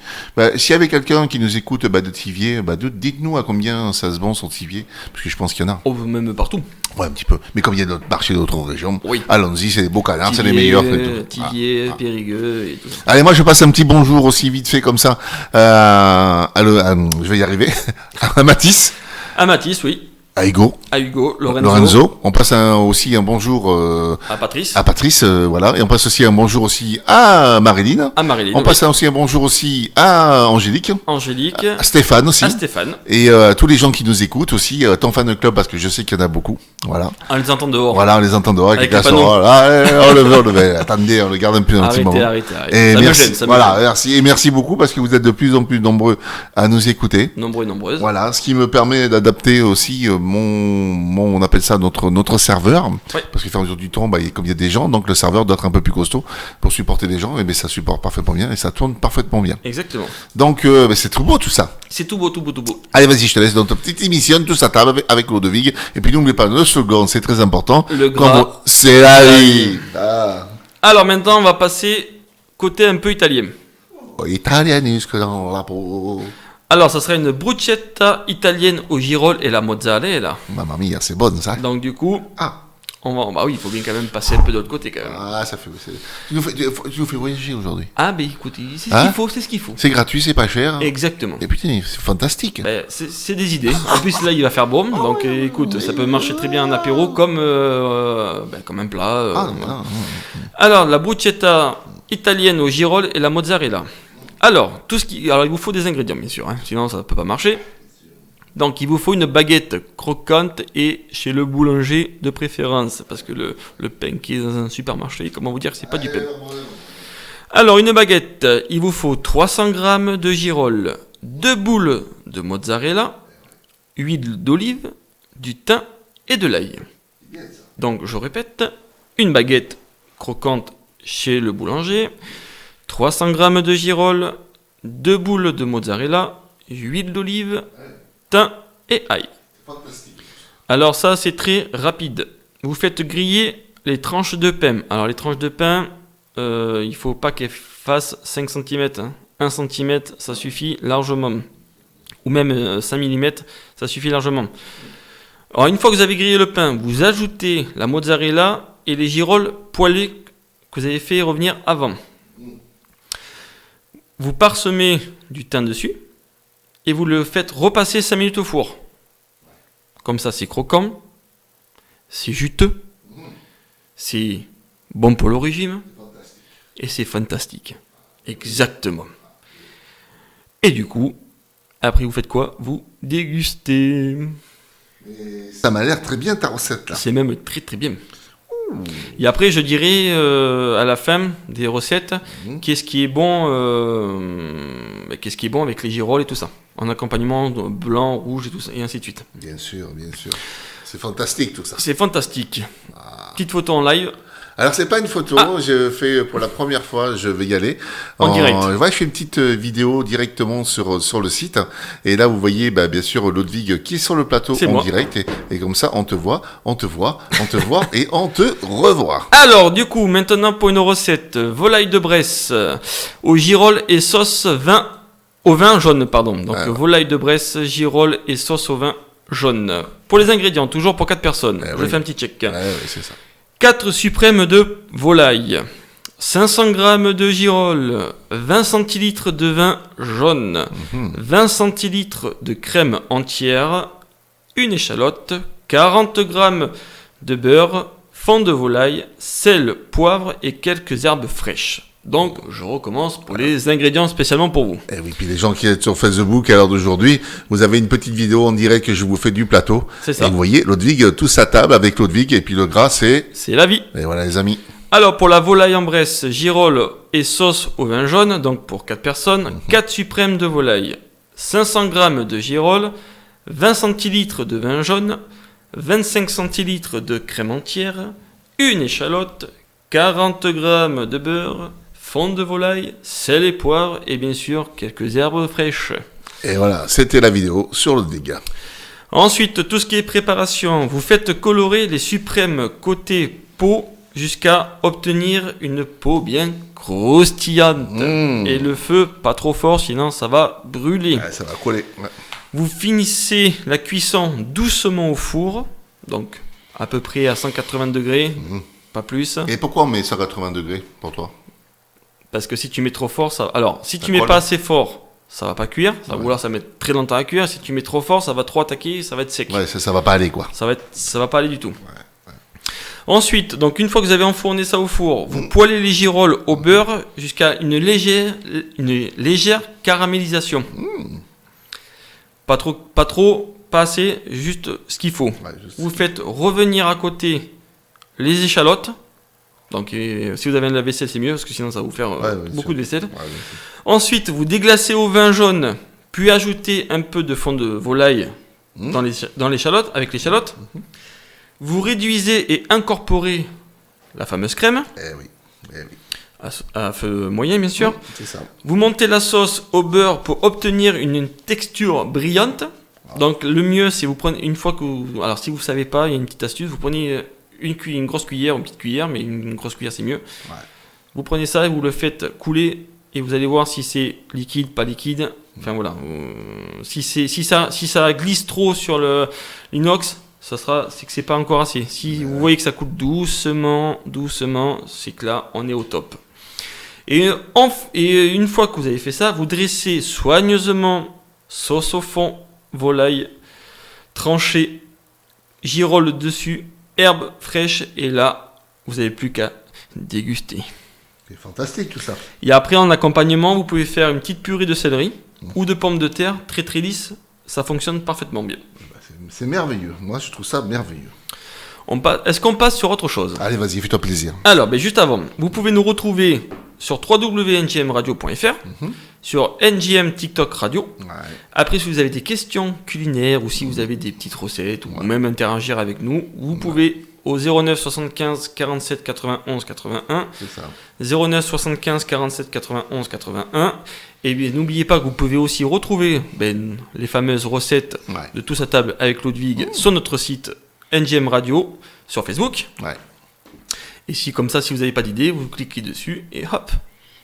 S'il y avait quelqu'un qui nous écoute de Tivier, dites-nous à combien ça se vend sur Tivier, parce que je pense qu'il y en a. Oh, même partout. Ouais, un petit peu. Mais comme il y a d'autres marchés d'autres régions, Oui. allons-y, c'est des beaux canards, c'est les meilleurs. Tillier, Périgueux et tout ça. Allez, moi je passe un petit bonjour aussi vite fait comme ça. Je vais y arriver. À Mathis, À Mathis, oui. à Hugo, À Hugo, Lorenzo. On passe aussi un bonjour À Patrice. à Patrice, voilà. Et on passe aussi un bonjour aussi à Marilyn. À Marilyn. On passe aussi un bonjour aussi à Angélique, Angélique. à Stéphane aussi. À Stéphane. Et tous les gens qui nous écoutent aussi, ton fan club, parce que je sais qu'il y en a beaucoup. Voilà. On les entend dehors. Voilà, on les entend dehors avec Avec les le casseroles. On le veut. Attendez, on le garde un peu un petit moment. Arrêtez. Et Ça me merci, gêne, ça me voilà, gêne. merci. Et merci beaucoup parce que vous êtes de plus en plus nombreux à nous écouter. Nombreux et nombreuses. Voilà, ce qui me permet d'adapter aussi on appelle ça notre serveur. Ouais. Parce qu'au fur et à mesure du temps, comme il y a des gens, donc le serveur doit être un peu plus costaud pour supporter les gens. Et bien ça supporte parfaitement bien et ça tourne parfaitement bien. Exactement. Donc c'est tout beau tout ça. C'est tout beau, tout beau, tout beau. Allez, vas-y, je te laisse dans ta petite émission, tous à table avec Ludwig. Et puis n'oublie pas le second, c'est très important. Le gras. C'est la vie. Ah. Alors maintenant, on va passer côté un peu italien. Italianisque dans la peau. Alors, ça sera une bruschetta italienne au girolles et la mozzarella. Mamma mia, c'est bon ça. Donc du coup, Ah, Bah oui, il faut bien quand même passer un peu de l'autre côté quand même. Ah, ça fait. Tu nous fais voyager aujourd'hui. Ah, ben écoute, c'est ce Hein qu'il faut, c'est ce qu'il faut. C'est gratuit, c'est pas cher. Exactement. Et putain, c'est fantastique. Ben, c'est des idées. En plus, là, il va faire beau. Donc, écoute, ça peut marcher très bien en apéro comme un plat. Voilà. Alors, la bruschetta italienne au girolles et la mozzarella. Alors, il vous faut des ingrédients, bien sûr. Hein, sinon, ça ne peut pas marcher. Donc, il vous faut une baguette croquante et chez le boulanger de préférence. Parce que le pain qui est dans un supermarché, comment vous dire que c'est pas du pain. Alors, une baguette, il vous faut 300 g de girolles, 2 boules de mozzarella, huile d'olive, du thym et de l'ail. Donc, je répète, une baguette croquante chez le boulanger, 300 g de girolles, 2 boules de mozzarella, huile d'olive, thym et ail. Alors ça, c'est très rapide. Vous faites griller les tranches de pain. Alors les tranches de pain, il ne faut pas qu'elles fassent 5 cm. 1 cm, ça suffit largement. Ou même 5 mm, ça suffit largement. Alors une fois que vous avez grillé le pain, vous ajoutez la mozzarella et les girolles poêlées que vous avez fait revenir avant. Vous parsemez du thym dessus et vous le faites repasser 5 minutes au four. Comme ça, c'est croquant, c'est juteux, c'est bon pour le régime et c'est fantastique. Exactement. Et du coup, après vous faites quoi? Vous dégustez. Ça m'a l'air très bien ta recette là. C'est même très très bien. Et après, je dirais à la fin des recettes, qu'est-ce qui est bon avec les girolles et tout ça, en accompagnement blanc, rouge et tout ça, et ainsi de suite. Bien sûr. C'est fantastique tout ça. C'est fantastique. Petite photo en live. Alors c'est pas une photo, je fais pour la première fois, je vais y aller. En direct. Ouais, je fais une petite vidéo directement sur le site. Et là vous voyez bien sûr Ludwig qui est sur le plateau direct. Et comme ça on te voit et on te revoit. Alors du coup maintenant pour une recette, volaille de Bresse aux girolles et sauce au vin jaune. Donc volaille de Bresse, girolles et sauce au vin jaune. Pour les ingrédients, toujours pour 4 personnes. Je fais un petit check. Oui, c'est ça. 4 suprêmes de volaille, 500 g de girolles, 20 centilitres de vin jaune, 20 centilitres de crème entière, une échalote, 40 g de beurre, fond de volaille, sel, poivre et quelques herbes fraîches. Donc, je recommence pour les ingrédients spécialement pour vous. Et oui, puis les gens qui sont sur Facebook à l'heure d'aujourd'hui, vous avez une petite vidéo en direct que je vous fais du plateau. C'est ça. Et vous voyez, Ludwig, tous à table avec Ludwig, et puis le gras, c'est la vie. Et voilà les amis. Alors, pour la volaille en Bresse, girolles et sauce au vin jaune, donc pour 4 personnes, 4 suprêmes de volaille, 500 g de girolles, 20 centilitres de vin jaune, 25 centilitres de crème entière, une échalote, 40 g de beurre, fond de volaille, sel et poivre et bien sûr quelques herbes fraîches. Et voilà, c'était la vidéo sur le dégât. Ensuite, tout ce qui est préparation, vous faites colorer les suprêmes côté peau jusqu'à obtenir une peau bien croustillante. Et le feu pas trop fort sinon ça va brûler. Ouais, ça va coller. Ouais. Vous finissez la cuisson doucement au four, donc à peu près à 180 degrés, pas plus. Et pourquoi on met 180 degrés pour toi? Parce que si tu mets trop fort, si tu mets pas assez fort, ça va pas cuire. Ou alors ça va mettre très longtemps à cuire. Si tu mets trop fort, ça va trop attaquer, ça va être sec. Ouais, ça va pas aller quoi. Ça va pas aller du tout. Ouais. Ensuite, donc une fois que vous avez enfourné ça au four, vous poêlez les girolles au beurre jusqu'à une légère caramélisation. Pas trop, pas assez, juste ce qu'il faut. Ouais, vous faites revenir à côté les échalotes. Donc si vous avez un lave-vaisselle, c'est mieux parce que sinon ça va vous faire beaucoup de vaisselle. Ouais, ensuite, vous déglacez au vin jaune, puis ajoutez un peu de fond de volaille dans l'échalote, avec l'échalote. Vous réduisez et incorporez la fameuse crème. Eh oui. À feu moyen, bien sûr. C'est ça. Vous montez la sauce au beurre pour obtenir une texture brillante. Donc le mieux, c'est vous prenez une fois que alors si vous savez pas, il y a une petite astuce, vous prenez une grosse cuillère, une petite cuillère, mais une grosse cuillère c'est mieux. Ouais. Vous prenez ça et vous le faites couler et vous allez voir si c'est liquide, pas liquide. Enfin voilà. Si ça glisse trop sur l'inox, c'est que c'est pas encore assez. Si vous voyez que ça coule doucement, c'est que là, on est au top. Et une fois que vous avez fait ça, vous dressez soigneusement sauce au fond, volaille, tranchée, girolles dessus, herbes fraîches, et là, vous n'avez plus qu'à déguster. C'est fantastique tout ça. Et après, en accompagnement, vous pouvez faire une petite purée de céleri ou de pommes de terre, très très lisse, ça fonctionne parfaitement bien. C'est merveilleux, moi je trouve ça merveilleux. Est-ce qu'on passe sur autre chose ? Allez, vas-y, fais-toi plaisir. Alors, juste avant, vous pouvez nous retrouver sur www.ngmradio.fr, sur NGM TikTok Radio. Ouais. Après, si vous avez des questions culinaires ou si vous avez des petites recettes ou même interagir avec nous, vous pouvez au 09 75 47 91 81. C'est ça. 09 75 47 91 81. Et bien, n'oubliez pas que vous pouvez aussi retrouver les fameuses recettes de Tous à table avec Ludwig sur notre site NGM Radio sur Facebook. Ouais. Et si comme ça, si vous n'avez pas d'idée, vous cliquez dessus et hop.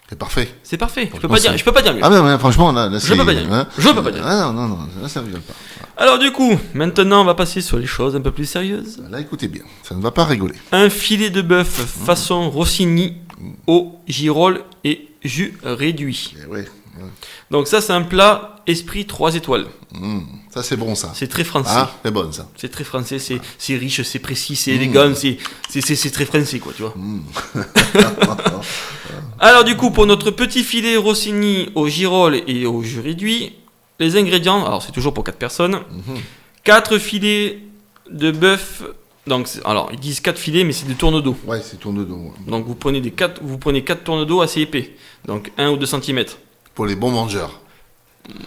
C'est parfait. C'est parfait. Je peux pas dire mieux. Ah mais franchement, là je peux pas dire. Hein. Je peux pas dire. Ah non, là ça rigole pas. Alors du coup, maintenant on va passer sur les choses un peu plus sérieuses. Là, écoutez bien, ça ne va pas rigoler. Un filet de bœuf façon Rossini au girolles et jus réduit. Ouais. Donc ça, c'est un plat esprit 3 étoiles. Ça c'est bon ça. C'est très français. Ah, c'est bon ça. C'est très français, c'est riche, c'est précis, c'est élégant, c'est très français quoi, tu vois. Alors du coup, pour notre petit filet Rossini au girolles et au jus réduit, les ingrédients, alors c'est toujours pour 4 personnes, 4 filets de bœuf, donc alors ils disent 4 filets mais c'est des tournes d'eau. Ouais, c'est tourne d'eau. Ouais. Donc vous prenez 4 tournes d'eau assez épais, donc 1 ou 2 cm. Pour les bons mangeurs.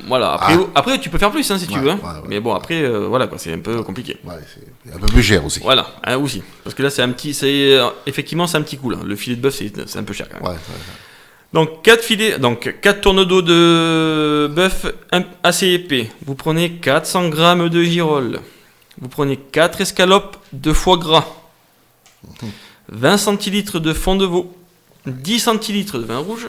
Voilà, après tu peux faire plus si tu veux, hein. Ouais. Mais bon après voilà quoi, c'est un peu compliqué. Ouais, c'est un peu plus cher aussi. Voilà, aussi, parce que là effectivement c'est un petit coup là, le filet de bœuf c'est un peu cher quand même. Ouais. Donc 4 tournes d'eau de bœuf assez épais. Vous prenez 400 g de girolles. Vous prenez 4 escalopes de foie gras. 20 centilitres de fond de veau. 10 centilitres de vin rouge.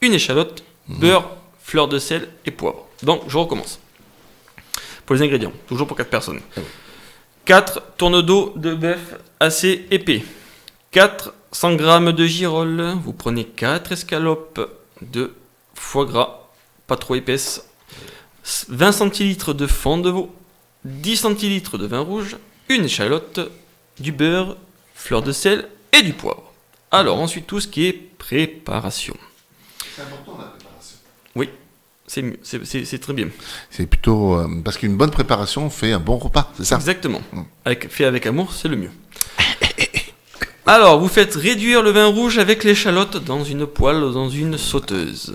Une échalote, beurre, fleur de sel et poivre. Donc je recommence. Pour les ingrédients, toujours pour 4 personnes. 4 tournes d'eau de bœuf assez épais. 400 g de girolles, vous prenez 4 escalopes de foie gras, pas trop épaisses, 20 centilitres de fond de veau, 10 centilitres de vin rouge, une échalote, du beurre, fleur de sel et du poivre. Alors ensuite tout ce qui est préparation. C'est important la préparation. Oui, c'est très bien. C'est plutôt parce qu'une bonne préparation fait un bon repas, c'est ça ? Exactement. Fait avec amour, c'est le mieux. Alors, vous faites réduire le vin rouge avec l'échalote dans une poêle ou dans une sauteuse.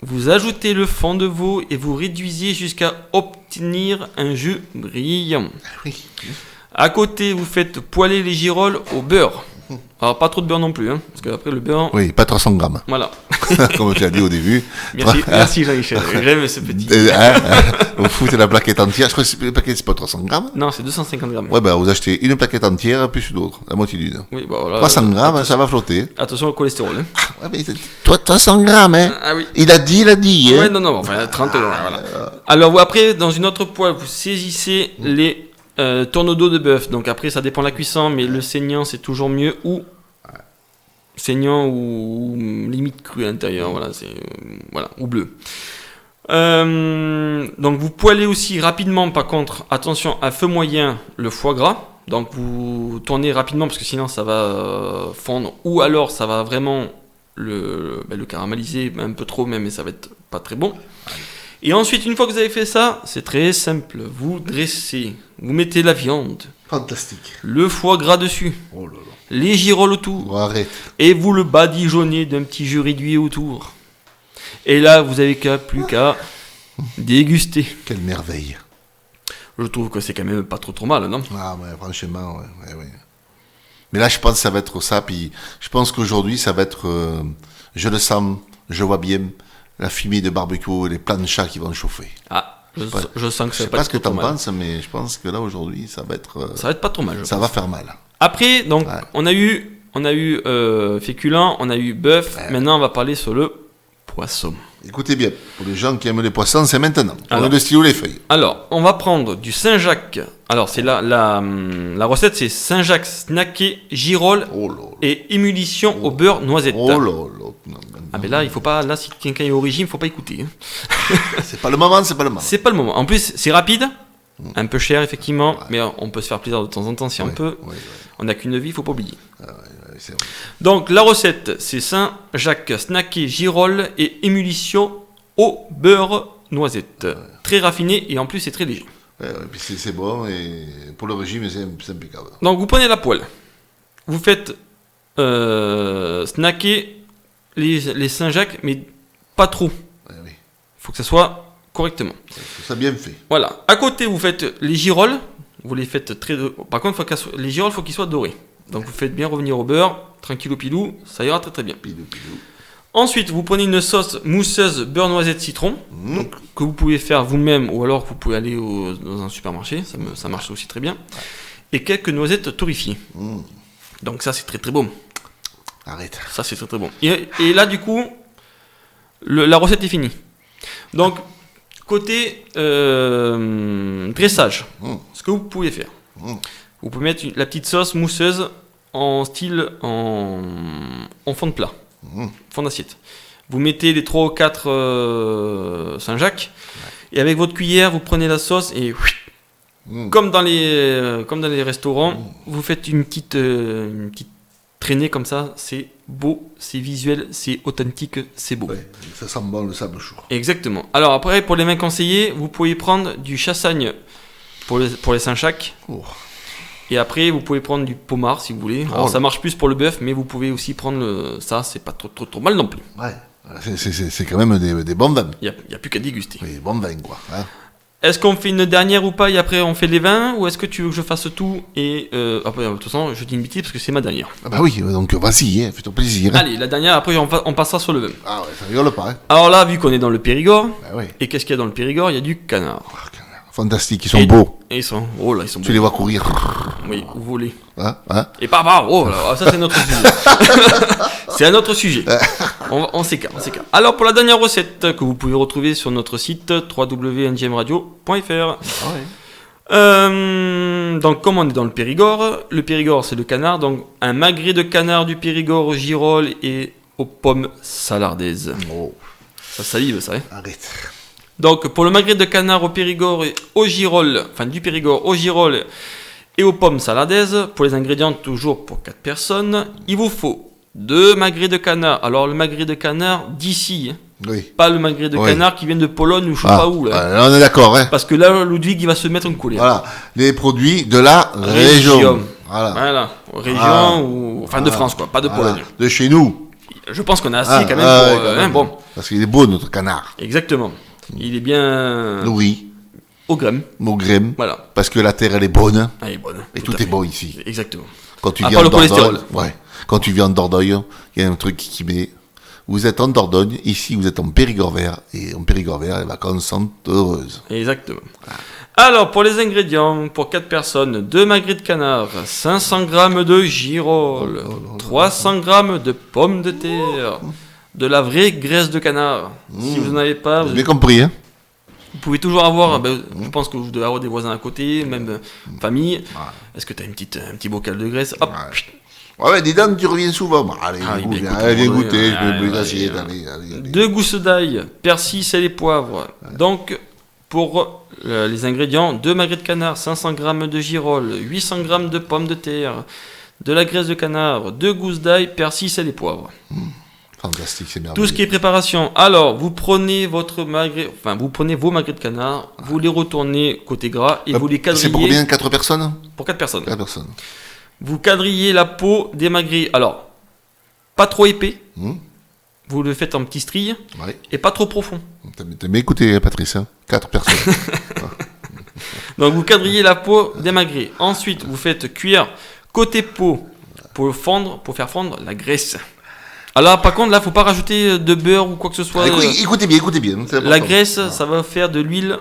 Vous ajoutez le fond de veau et vous réduisez jusqu'à obtenir un jus brillant. Oui. À côté, vous faites poêler les girolles au beurre. Alors, pas trop de beurre non plus, hein, parce qu'après le beurre... Oui, pas 300 grammes. Voilà. Comme tu as dit au début. Merci Jean-Michel, j'aime ce petit. Vous foutez la plaquette entière. Je crois que le paquet, c'est pas 300 grammes. Non, c'est 250 grammes. Ouais, vous achetez une plaquette entière, plus une autre, la moitié d'une. Oui, voilà. 300 grammes, ça va flotter. Attention au cholestérol. Hein. Ouais, mais toi, 300 grammes, hein. Ah oui. Il a dit. Hein. Ouais, non, enfin, 30 voilà. Alors, après, dans une autre poêle, vous saisissez les tournes d'eau de bœuf. Donc après, ça dépend de la cuisson, mais le saignant, c'est toujours mieux. Ou saignant ou limite cru à l'intérieur, ou bleu. Donc vous poêlez aussi rapidement, par contre, attention à feu moyen, le foie gras. Donc vous tournez rapidement parce que sinon ça va fondre, ou alors ça va vraiment le caraméliser un peu trop même, et ça va être pas très bon. Et ensuite, une fois que vous avez fait ça, c'est très simple. Vous dressez, vous mettez la viande, Fantastique. le foie gras dessus, Oh là là. les girolles autour. Bon, arrête. Et vous le badigeonnez d'un petit jus réduit autour. Et là, vous avez plus qu'à déguster. Quelle merveille. Je trouve que c'est quand même pas trop mal, non ? Ah ouais, franchement, ouais. Mais là, je pense que ça va être ça. Puis, je pense qu'aujourd'hui, ça va être... je le sens, je vois bien la fumée de barbecue et les planchas qui vont chauffer. Ah, je sens que Je ça sais va pas pas ce que être trop t'en mal. penses, mais je pense que là, aujourd'hui, ça va être... Ça va être pas trop mal, ça va faire mal. Après, donc, Ouais. on a eu féculent, on a eu bœuf. Ouais. Maintenant, on va parler sur le poisson. Écoutez bien, pour les gens qui aiment les poissons, c'est maintenant. On Alors. a le stylo, les feuilles. Alors, on va prendre du Saint-Jacques Alors, c'est la recette, c'est Saint-Jacques snacké, girolles Oh là là. et émulsion au beurre noisette. Oh là là. Non, Ah ben là, il faut pas. Là, si quelqu'un est au régime, faut pas écouter. Hein. c'est pas le moment, c'est pas le moment. C'est pas le moment. En plus, c'est rapide, un peu cher effectivement, mais on peut se faire plaisir de temps en temps si on Ouais, peut. ouais, ouais. On n'a qu'une vie, faut pas oublier. Ouais, c'est vrai. Donc la recette, c'est Saint-Jacques snacké, girolles et émulsion au beurre noisette. Très raffiné et en plus c'est très léger. Ouais, puis c'est bon et pour le régime, c'est impeccable. Donc vous prenez la poêle, vous faites snacker les Saint-Jacques, mais pas trop. Ouais, oui. Il faut que ça soit correctement. Ça bien fait. Voilà. À côté, vous faites les girolles. Vous les faites très. Par contre, les girolles, il faut qu'ils soient dorés. Donc vous faites bien revenir au beurre, tranquillou pilou, ça ira très très bien. Pilou, pilou. Ensuite, vous prenez une sauce mousseuse beurre noisette citron, donc, que vous pouvez faire vous-même ou alors que vous pouvez aller dans un supermarché, ça marche aussi très bien. Et quelques noisettes torréfiées. Donc ça, c'est très très bon. Arrête. Ça, c'est très très bon. Et là, du coup, la recette est finie. Donc, côté dressage, ce que vous pouvez faire, vous pouvez mettre la petite sauce mousseuse en style en fond de plat, fond d'assiette. Vous mettez les 3 ou 4 Saint-Jacques, et avec votre cuillère, vous prenez la sauce et comme dans les restaurants, vous faites une petite traînée comme ça. C'est beau, c'est visuel, c'est authentique, c'est beau. Ouais, ça sent bon le sable chaud. Exactement. Alors après, pour les mains conseillées, vous pouvez prendre du chassagne pour les Saint-Jacques. Oh. Et après, vous pouvez prendre du pommard si vous voulez. Alors ça marche plus pour le bœuf, mais vous pouvez aussi prendre ça, c'est pas trop mal non plus. Ouais, c'est quand même des bons vins. Il n'y a plus qu'à déguster. Oui, des bons vins, quoi. Hein. Est-ce qu'on fait une dernière ou pas et après on fait les vins, ou est-ce que tu veux que je fasse tout et après, de toute façon, je dis une bêtise parce que c'est ma dernière. Ah bah oui, donc vas-y, hein, fais-toi plaisir. Hein. Allez, la dernière, après on passera sur le vin. Ah ouais, ça rigole pas. Hein. Alors là, vu qu'on est dans le Périgord, Bah oui. et qu'est-ce qu'il y a dans le Périgord? Il y a du canard. Fantastique, ils sont beaux. Et ils sont, oh là, ils sont Tu beaux. les vois courir. Oui, ou voler. Hein, hein. Et pas, oh là, ça c'est notre sujet. C'est un autre sujet. On s'écarte. Alors pour la dernière recette que vous pouvez retrouver sur notre site www.ngmradio.fr. Donc comme on est dans le Périgord c'est le canard, donc un magret de canard du Périgord aux girolles et aux pommes salardaises. Oh, Ça salive ça, hein. arrête. Donc pour le magret de canard au Périgord et aux girolles, enfin du Périgord aux girolles et aux pommes saladaises, pour les ingrédients toujours pour 4 personnes, il vous faut 2 magrets de canard. Alors le magret de canard d'ici, hein, Oui. pas le magret de canard qui vient de Pologne ou je sais pas où. Là, Là, on est d'accord, hein. parce que là, Ludwig il va se mettre en colère. Voilà, les produits de la région. Voilà. Voilà, région ou enfin de France quoi, pas de Voilà. Pologne. De chez nous. Je pense qu'on a assez quand même pour ouais, quand même. bon. Parce qu'il est beau, notre canard. Exactement. Il est bien Oui, au gramme. Maugrem. Voilà. Parce que la terre, elle est bonne. Elle est bonne. Et tout à est fait. bon ici. Exactement. Quand tu À viens part en le cholestérol. Dordogne, ouais. Quand tu viens en Dordogne, il y a un truc qui met. Vous êtes en Dordogne, ici vous êtes en Périgord vert, et en Périgord vert, les vacances sont heureuses. Exactement. Alors, pour les ingrédients, pour 4 personnes, 2 magrets de canard, 500 g de girolles, 300 g de pommes de terre, de la vraie graisse de canard. Si vous n'en avez pas, Vous avez compris, hein? vous pouvez toujours avoir, je pense que vous devez avoir des voisins à côté, même famille. Est-ce que tu as un petit bocal de graisse? Hop. Ouais, dis donc, tu reviens souvent. Bon, allez, Ah, viens oui, goûter, bah, écoute, allez, viens on va goûter, aller, je vais allez, plus d'assiette, allez, allez. 2 gousses d'ail, persil, sel et poivre. Donc, pour les ingrédients, 2 magrets de canard, 500 g de girolles, 800 g de pommes de terre, de la graisse de canard, 2 gousses d'ail, persil, sel et poivre. Fantastique, c'est merveilleux. Tout ce qui est préparation. Alors, vous prenez vos magrets de canard, vous les retournez côté gras et vous les quadrillez. C'est pour combien? 4 personnes? Pour 4 personnes. 4 personnes. Vous quadrillez la peau des magrets. Alors, pas trop épais. Vous le faites en petits stries Ouais. et pas trop profond. T'as bien écouté, Patrice, hein? 4 personnes. Donc vous quadrillez la peau des magrets. Ensuite, vous faites cuire côté peau pour faire fondre la graisse. Alors par contre, là, faut pas rajouter de beurre ou quoi que ce soit. Écoutez bien, c'est La important. graisse, ça va faire de l'huile.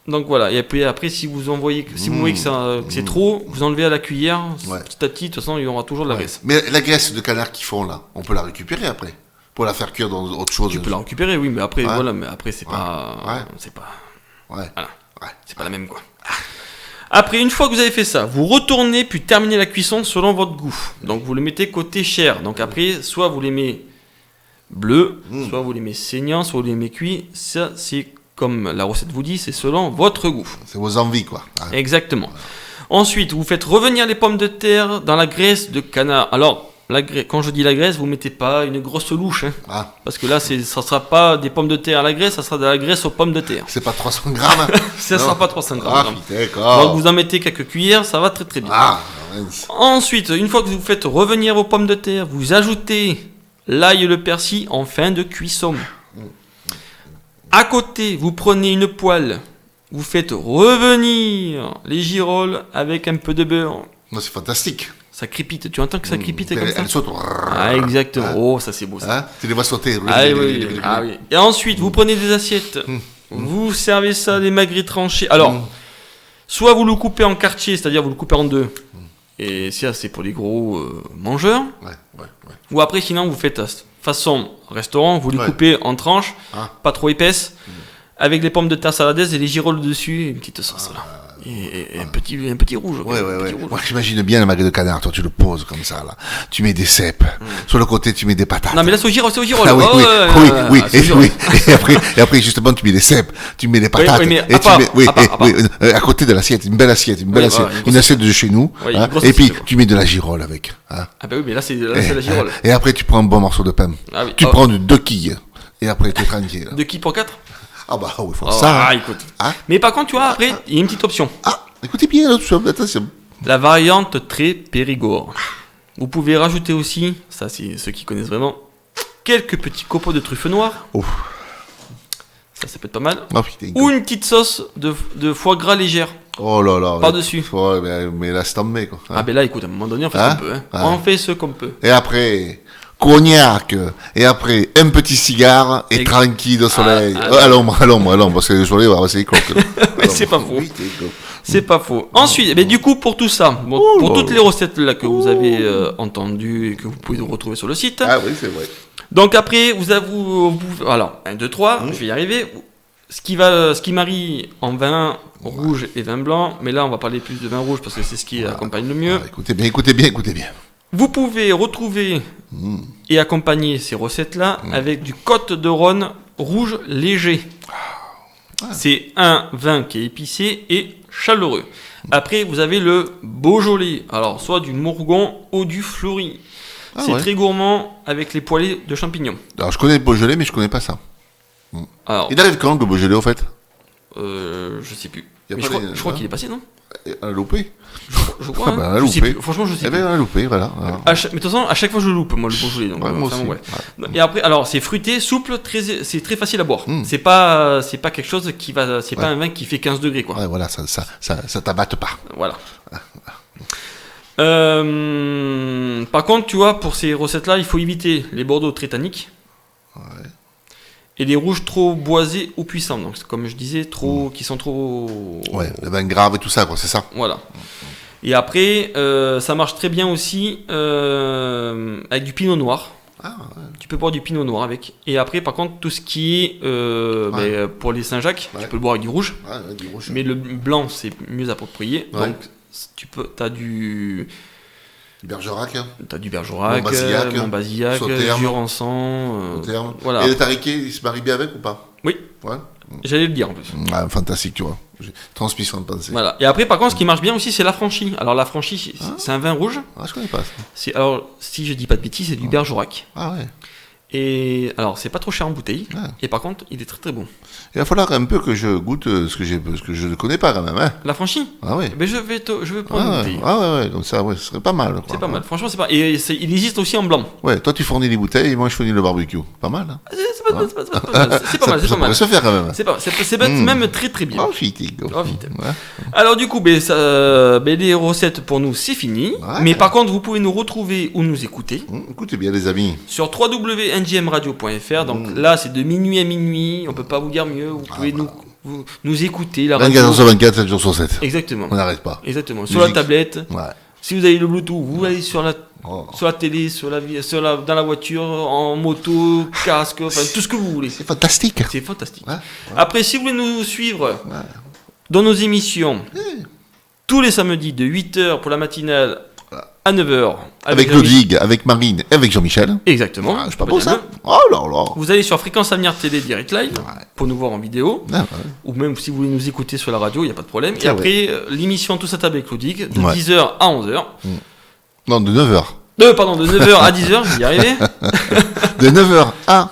Donc voilà. Et puis après, si vous voyez que c'est trop, vous enlevez à la cuillère. Ouais. Petit à petit, de toute façon, il y aura toujours de la graisse. Mais la graisse de canard qu'ils font là, on peut la récupérer après pour la faire cuire dans autre chose. Tu peux la récupérer, oui, mais après, Ouais. voilà, mais après c'est pas, Ouais. c'est pas, Ouais. voilà. Ouais. C'est pas la même quoi. Après, une fois que vous avez fait ça, vous retournez puis terminez la cuisson selon votre goût. Donc vous le mettez côté chair. Donc après, soit vous les mettez bleus, soit vous les mettez saignants, soit vous les mettez cuits. Ça, c'est comme la recette vous dit, c'est selon votre goût. C'est vos envies, quoi. Exactement. Ensuite, vous faites revenir les pommes de terre dans la graisse de canard. Alors, quand je dis la graisse, vous mettez pas une grosse louche, hein, parce que là, ça sera pas des pommes de terre à la graisse, ça sera de la graisse aux pommes de terre. C'est pas 300 grammes. Ça sera pas 300 grammes. Ah, d'accord. Donc vous en mettez quelques cuillères, ça va très très bien. Ah, Ensuite, une fois que vous faites revenir vos pommes de terre, vous ajoutez l'ail et le persil en fin de cuisson. À côté, vous prenez une poêle, vous faites revenir les girolles avec un peu de beurre. non, c'est fantastique. Ça crépite, tu entends que ça crépite comme ça? Elle saute. Ah, exactement. Oh, ça c'est beau ça. Hein, tu les vois sauter. Ah oui. Et ensuite, vous prenez des assiettes, vous servez ça des magrets tranchés. Alors, soit vous le coupez en quartiers, c'est-à-dire vous le coupez en deux, et ça c'est pour les gros mangeurs. Ouais. Ou après, sinon, vous faites façon restaurant, vous les coupez en tranches, pas trop épaisses, avec les pommes de terre saladaises et les girolles dessus, et une petite sauce là. Et un petit rouge. Ouais. Petit rouge. Moi, j'imagine bien le magret de canard. Toi, tu le poses comme ça, là. Tu mets des cèpes. Sur le côté, tu mets des patates. Non, mais là, c'est au girole. Ah oui, Oh, oui. c'est au girole. Et après, justement, tu mets des cèpes, tu mets des patates. Oui, mais et à part, tu mets, à côté de l'assiette, une belle assiette, une assiette de chez nous. Oui, hein, et puis, tu mets de la girole avec. Hein. Ah bah oui, mais là, c'est la girole. Et après, tu prends un bon morceau de pain. Ah oui. Tu prends 2 quilles. Et après, tu es tranquille. De qui pour 4? Ah bah oui, il faut ça. Ah, écoute. Mais par contre, tu vois, après, il y a une petite option. Écoutez bien, attention. La variante très Périgord. Vous pouvez rajouter aussi, ça c'est ceux qui connaissent vraiment, quelques petits copeaux de truffes noires. Oh. Ça peut être pas mal. Oh, putain, Ou une petite sauce de foie gras légère. Oh là là. Par-dessus. Ouais, mais là, c'est tombé, quoi. Ah ben là, écoute, à un moment donné, on fait ce qu'on peut. On fait ce qu'on peut. Et après, cognac. Et après, un petit cigare. Et tranquille au soleil. À l'ombre, parce que le soleil va passer les cloques. Mais c'est pas faux. C'est pas faux. Ensuite, du coup, pour tout ça, pour toutes les recettes là que vous avez entendues et que vous pouvez retrouver sur le site. Ah oui, c'est vrai. Donc après, alors, 1, 2, 3, je vais y arriver. Ce qui marie en vin rouge et vin blanc, mais là on va parler plus de vin rouge parce que c'est ce qui accompagne le mieux. Écoutez bien. Vous pouvez retrouver et accompagner ces recettes-là avec du Côte de Rhône rouge léger. C'est un vin qui est épicé et chaleureux. Après, vous avez le Beaujolais, alors soit du Morgon ou du Fleury. C'est très gourmand avec les poêlés de champignons. Alors je connais le Beaujolais, mais je connais pas ça. Alors, il arrive quand le Beaujolais, au fait? Je sais plus. Mais je crois qu'il est passé, non? On l'a loupé. Je crois. On l'a je sais loupé. plus. Franchement, je sais plus. On l'a loupé, voilà. Mais de toute façon, à chaque fois, je le loupe, moi, le Beaujolais. Donc, moi aussi. Et après, alors, c'est fruité, souple, c'est très facile à boire. C'est pas quelque chose qui va. C'est pas un vin qui fait 15 degrés, quoi. Ouais, voilà, ça t'abatte pas. Voilà. Par contre, tu vois, pour ces recettes-là, il faut éviter les bordeaux très tanniques. Et les rouges trop boisés ou puissants. Donc, comme je disais, qui sont trop. Ouais, le vin grave et tout ça, quoi, c'est ça. Voilà. Et après, ça marche très bien aussi avec du pinot noir. Tu peux boire du pinot noir avec. Et après, par contre, tout ce qui est pour les Saint-Jacques, tu peux le boire avec du rouge. Du rouge. Mais le blanc, c'est mieux approprié. Ouais. Donc, t'as du. Bergerac. T'as du Bergerac, Montbazillac, Jurançon. Voilà. Et le tariquet, il se marie bien avec ou pas? Oui. Ouais. J'allais le dire en plus. Fantastique, tu vois. J'ai transmission de pensée. Voilà. Et après, par contre, ce qui marche bien aussi, c'est la franchie. Alors, la franchie, c'est un vin rouge. Je connais pas ça. Alors, si je dis pas de bêtises, c'est du Bergerac. Ah ouais. Et alors, c'est pas trop cher en bouteille. Et par contre, il est très très bon. Il va falloir un peu que je goûte ce que je ne connais pas quand même. Hein. La franchie? Ah ouais. Mais je vais prendre une bouteille. Ouais. Donc ça, ce serait pas mal. C'est pas mal. Franchement, c'est pas. Et il existe aussi en blanc. Ouais. Toi, tu fournis les bouteilles et moi, je fournis le barbecue. Pas mal. Hein. C'est pas mal. C'est pas mal. Ça pourrait se faire quand même. C'est même très très bien. Oh, vite. Ouais. Alors du coup, les recettes pour nous, c'est fini. Ouais. Mais par contre, vous pouvez nous retrouver ou nous écouter. Écoutez bien, les amis. Sur www.ngmradio.fr. Donc là, c'est de minuit à minuit. On peut pas vous dire mieux. Vous pouvez nous écouter. La 24 radio. sur 24, 7 jours sur 7. Exactement. On n'arrête pas. Exactement. Sur la tablette. Ouais. Si vous avez le Bluetooth, vous allez sur la télé, dans la voiture, en moto, casque, enfin tout ce que vous voulez. C'est fantastique. C'est fantastique. Ouais. Après, si vous voulez nous suivre dans nos émissions, tous les samedis de 8h pour la matinale à 9h. Avec Jean-Michel. Ludwig, avec Marine et avec Jean-Michel. Exactement. Ah, c'est pas beau ça. Oh là là. Vous allez sur Fréquence Avenir Télé Direct Live Ouais. pour nous voir en vidéo. Ah, ouais. Ou même si vous voulez nous écouter sur la radio, il n'y a pas de problème. Et Ah après, l'émission Tous à table avec Ludwig, de Ouais. 10h à 11h. Non, de 9h. Pardon, de 9h à 10h, je vais y arriver. De 9h à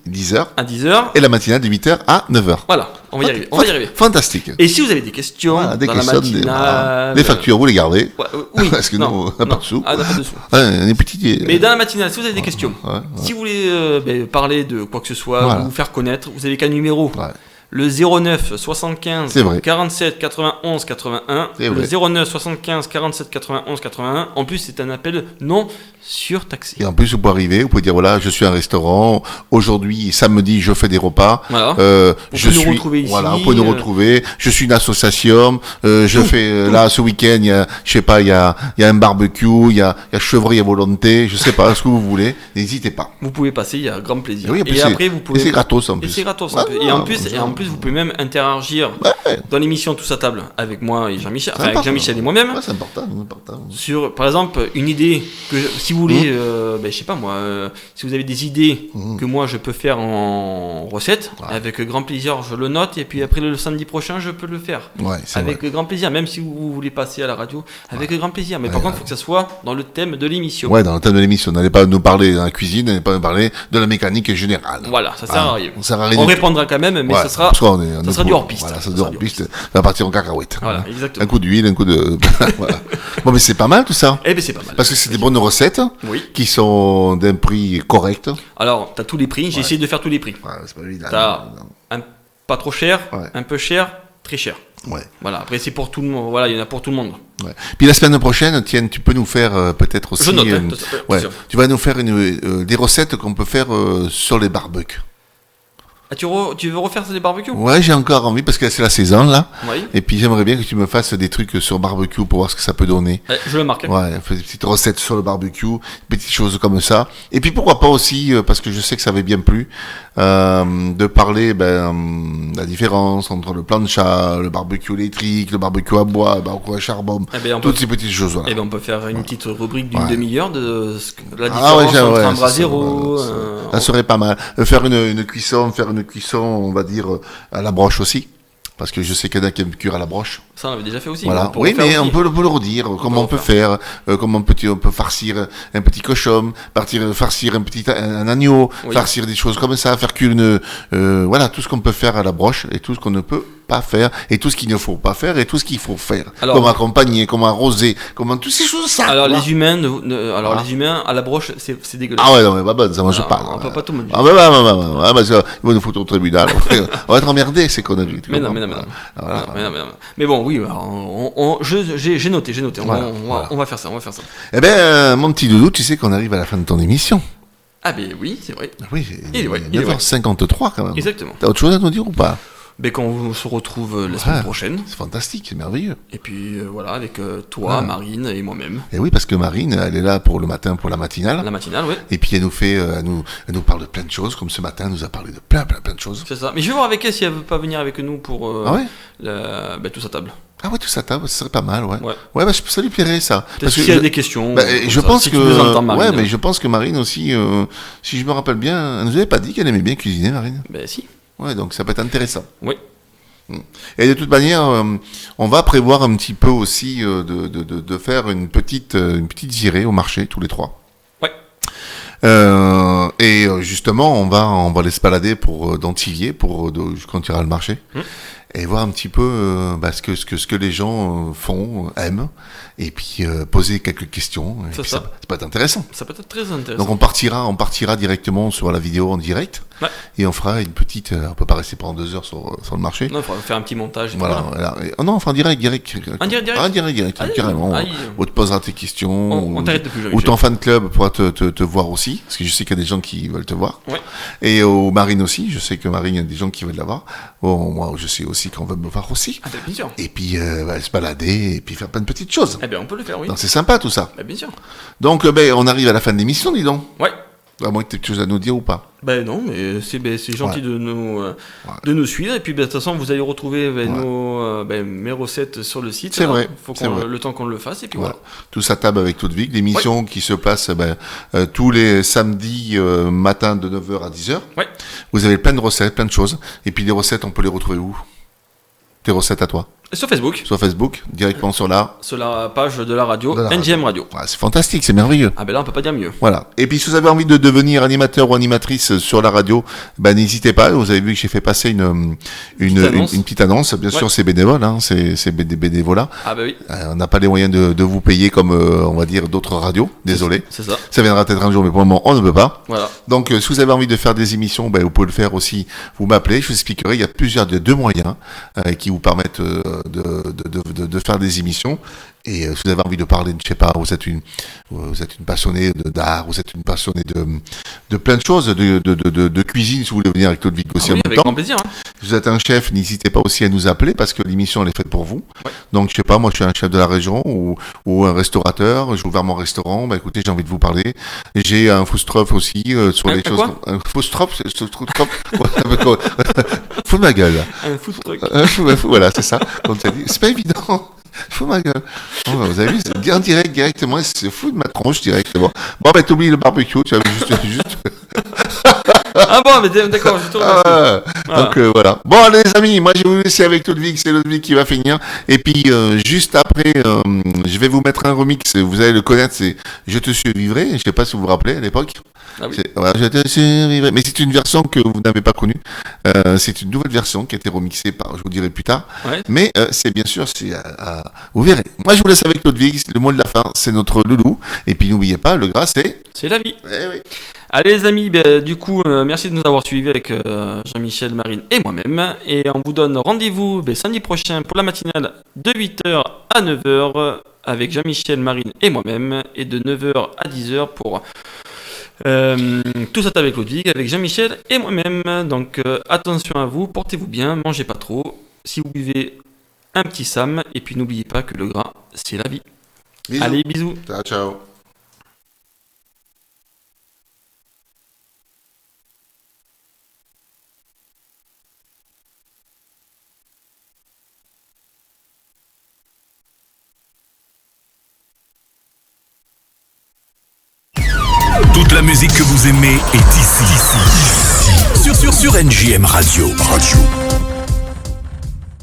10h. À 10h. Et la matinale de 8h à 9h. Voilà, on va y arriver. On va y arriver. Fantastique. Et si vous avez des questions Voilà, des dans questions, la matinale... des factures, vous les gardez. Ouais, oui. Parce que nous, on n'a pas de sous. Ah, on n'a pas de sous. Ouais, des petits. Mais dans la matinale, si vous avez des questions, ouais. si vous voulez parler de quoi que ce soit, Voilà. ou vous faire connaître, vous avez qu'un numéro. Ouais. Le 09 75 C'est vrai. 47 91 81. C'est Le vrai. 09 75 47 91 81. En plus, c'est un appel non surtaxé. Et en plus, vous pouvez arriver, vous pouvez dire voilà, je suis un restaurant. Aujourd'hui, samedi, je fais des repas. Voilà. Je pouvez nous suis. retrouver ici, Voilà, vous pouvez nous retrouver. Je suis une association. Je fais là ce week-end, il y a, je sais pas, il y a un barbecue, il y a chevreuil à volonté. Je sais pas ce que vous voulez. N'hésitez pas. Vous pouvez passer, il y a grand plaisir. Oui, et après, vous pouvez. Et c'est gratos en Et plus. c'est gratos. Ah, et en non, plus, vous pouvez même interagir Ouais. dans l'émission Tous à table avec moi et Jean-Michel, C'est enfin avec important. Jean-Michel et moi-même. Ouais, c'est important, c'est important. Sur, par exemple, une idée que si vous voulez, je sais pas moi, si vous avez des idées que moi je peux faire en recette, avec grand plaisir, je le note et puis après le samedi prochain, je peux le faire. Ouais, c'est Avec vrai. grand plaisir, même si vous voulez passer à la radio, avec grand plaisir. Mais par contre, il faut que ça soit dans le thème de l'émission. Ouais, dans le thème de l'émission. N'allez pas nous parler de la cuisine, n'allez pas nous parler de la mécanique générale. Voilà, ça sert à rien. Ça sert à rien On du tout. répondra quand même, mais Ouais, ça sera. parce qu'on est- on ça est sera du pour- hors-piste. Voilà, ça Ça sera du sera hors-piste. du Ça va partir en cacahuète. Voilà, exactement. Un coup d'huile, un coup de. Voilà. Bon, mais c'est pas mal tout ça. Eh ben c'est pas mal. Parce que c'est des bonnes recettes Oui. qui sont d'un prix correct. Alors, t'as tous les prix. J'ai essayé de faire tous les prix. Ouais, c'est pas évident. T'as un pas trop cher, Ouais. un peu cher, très cher. Ouais. Voilà. Après, c'est pour tout le monde. Voilà, il y en a pour tout le monde. Ouais. Puis la semaine prochaine, tiens, tu peux nous faire peut-être aussi. Je note, hein, ouais, attention. tu vas nous faire des recettes qu'on peut faire sur les barbecues. Ah, tu veux refaire des barbecues? Ouais, j'ai encore envie parce que c'est la saison là. Oui. Et puis j'aimerais bien que tu me fasses des trucs sur barbecue pour voir ce que ça peut donner. Je le marque. Ouais, faire des petites recettes sur le barbecue, petites choses comme ça. Et puis pourquoi pas aussi, parce que je sais que ça avait bien plu, de parler la différence entre le plancha, le barbecue électrique, le barbecue à bois, le barbecue à charbon, Eh ben, on toutes peut- ces petites choses. Voilà. Eh ben, on peut faire une petite rubrique d'une Ouais. demi-heure de la Ah ouais, différence entre un ça brasero. serait- ça serait pas mal. Faire une cuisson, on va dire, à la broche aussi. Parce que je sais qu'il y en a qui aiment cuire à la broche. Ça, on avait déjà fait aussi. Voilà. On peut Oui, refaire mais aussi. on peut le redire. Comment on peut faire, comment on peut farcir un petit cochon, farcir un agneau, Oui. farcir des choses comme ça, faire cuire voilà, tout ce qu'on peut faire à la broche et tout ce qu'on ne peut pas faire et tout ce qu'il ne faut pas faire et tout ce qu'il faut faire. Alors- Comment accompagner, comment arroser, comment toutes ces choses ça. Alors, voilà. les humains, Voilà. les humains à la broche, c'est dégueulasse. Ah ouais, non, mais pas bonne, ça mange Alors, pas. on peut pas tout manger. Ah bah, ça, ils vont nous foutre au tribunal. On va être emmerdés, ces conneries. tu Mais non, comprends. mais non, mais non. Voilà. Mais bon, oui, alors, j'ai noté. Voilà, On va faire ça, on va faire ça. Eh ben, mon petit doudou, tu sais qu'on arrive à la fin de ton émission. Ah ben oui, c'est vrai. Oui, Il est vrai, il est vrai. 9h53 quand même. Exactement. T'as autre chose à nous dire ou pas? Ben quand on se retrouve la semaine Ouais. prochaine. C'est fantastique, c'est merveilleux. Et puis voilà, avec toi, Ouais. Marine et moi-même. Et oui, parce que Marine, elle est là pour le matin, pour la matinale. La matinale, oui. Et puis elle nous fait, elle nous parle de plein de choses, comme ce matin, elle nous a parlé de plein de choses. C'est ça. Mais je vais voir avec elle si elle veut pas venir avec nous pour Ah ouais? tous à table. Ah ouais, tout ça, ce serait pas mal, ouais. Ouais. Ouais, bah, ça lui plairait, ça. Peut-être s'il y a des questions. Bah, comme je ça, pense si que, tu nous entends, Marine. ouais, mais je pense que Marine aussi, si je me rappelle bien, elle nous avait pas dit qu'elle aimait bien cuisiner, Marine. Ben si. Ouais, donc ça peut être intéressant. Oui. Et de toute manière, on va prévoir un petit peu aussi de faire une petite virée au marché tous les trois. Ouais. Et justement, on va aller se balader dans Thiviers quand il y aura le marché. Et voir un petit peu ce que les gens font, aiment, et puis poser quelques questions. Et C'est puis ça. ça peut être intéressant. Ça peut être très intéressant. Donc on partira directement sur la vidéo en direct, Ouais. et on fera une petite. On peut pas rester pendant 2 heures sur le marché. Non, il faudra faire un petit montage. Et tout, Voilà. Et- oh non, enfin direct. En direct. Ah, direct, Aïe, carrément. aïe. Ou te posera tes questions. On t'arrête depuis jamais. Ou ton fan club pourra te voir aussi, parce que je sais qu'il y a des gens qui veulent te voir. Ouais. Et au Marine aussi, je sais que Marine, il y a des gens qui veulent la voir. Bon, moi, je sais aussi qu'on veut me voir aussi. Ah ben bien sûr. Et puis, se balader, et puis faire plein de petites choses. Eh ben on peut le faire, oui. Donc c'est sympa tout ça. Ben bien sûr. Donc, on arrive à la fin de l'émission, dis donc. Ouais. À moins que tu aies quelque chose à nous dire ou pas. Ben non, mais c'est gentil de nous suivre. Et puis, de toute façon, vous allez retrouver mes recettes sur le site. C'est vrai. Faut le temps qu'on le fasse. Et puis voilà. Tous à table avec Ludwig. L'émission qui se passe tous les samedis matin de 9h à 10h. Ouais. Vous avez plein de recettes, plein de choses. Et puis les recettes, on peut les retrouver où? Tes recettes à toi? Sur Facebook. Sur Facebook, directement sur la page de la radio, NGM Radio. Ouais, c'est fantastique, c'est merveilleux. Ah ben là, on peut pas dire mieux. Voilà. Et puis, si vous avez envie de devenir animateur ou animatrice sur la radio, n'hésitez pas. Vous avez vu que j'ai fait passer une petite annonce. Bien sûr, c'est bénévole, hein. C'est bénévolat. Ah ben oui. On n'a pas les moyens de vous payer comme, on va dire, d'autres radios. Désolé. C'est ça. Ça viendra peut-être un jour, mais pour le moment, on ne peut pas. Voilà. Donc, si vous avez envie de faire des émissions, vous pouvez le faire aussi. Vous m'appelez, je vous expliquerai. Il y a deux moyens qui vous permettent de faire des émissions. Et si vous avez envie de parler, je sais pas, vous êtes une passionnée d'art, vous êtes une passionnée de plein de choses, de cuisine, si vous voulez venir avec Ludwig aussi en même avec temps. Grand plaisir. Hein. Si vous êtes un chef, n'hésitez pas aussi à nous appeler parce que l'émission elle est faite pour vous. Ouais. Donc je sais pas, moi je suis un chef de la région ou un restaurateur, j'ai ouvert mon restaurant, écoutez, j'ai envie de vous parler. J'ai un food-truck aussi sur les choses. Un food-truck, fous de ma gueule. Un food-truck. Voilà, c'est ça. Comme tu as dit, c'est pas évident. Fous ma gueule. Oh, vous avez vu, c'est en direct, directement, c'est fou de ma tronche directement. Bon, t'oublies le barbecue, tu as juste. Ah bon, mais d'accord, je te remercie. Donc voilà. Bon, allez, les amis, moi je vais vous laisser avec Ludwig, c'est Ludwig qui va finir. Et puis, juste après, je vais vous mettre un remix, vous allez le connaître, c'est Je te survivrai, je sais pas si vous vous rappelez à l'époque. Ah oui. Je te survivrai. Mais c'est une version que vous n'avez pas connue. C'est une nouvelle version qui a été remixée par, je vous dirai plus tard. Ouais. Mais c'est bien sûr, vous verrez. Moi je vous laisse avec Ludwig, le mot de la fin, c'est notre loulou. Et puis n'oubliez pas, le gras c'est la vie. Eh oui. Allez les amis, du coup, merci de nous avoir suivis avec Jean-Michel, Marine et moi-même. Et on vous donne rendez-vous samedi prochain pour la matinale de 8h à 9h avec Jean-Michel, Marine et moi-même. Et de 9h à 10h pour tout ça avec Ludwig, avec Jean-Michel et moi-même. Donc attention à vous, portez-vous bien, mangez pas trop. Si vous buvez un petit Sam, et puis n'oubliez pas que le gras, c'est la vie. Bisous. Allez, bisous. Ciao, ciao. Toute la musique que vous aimez est ici. Sur NJM Radio.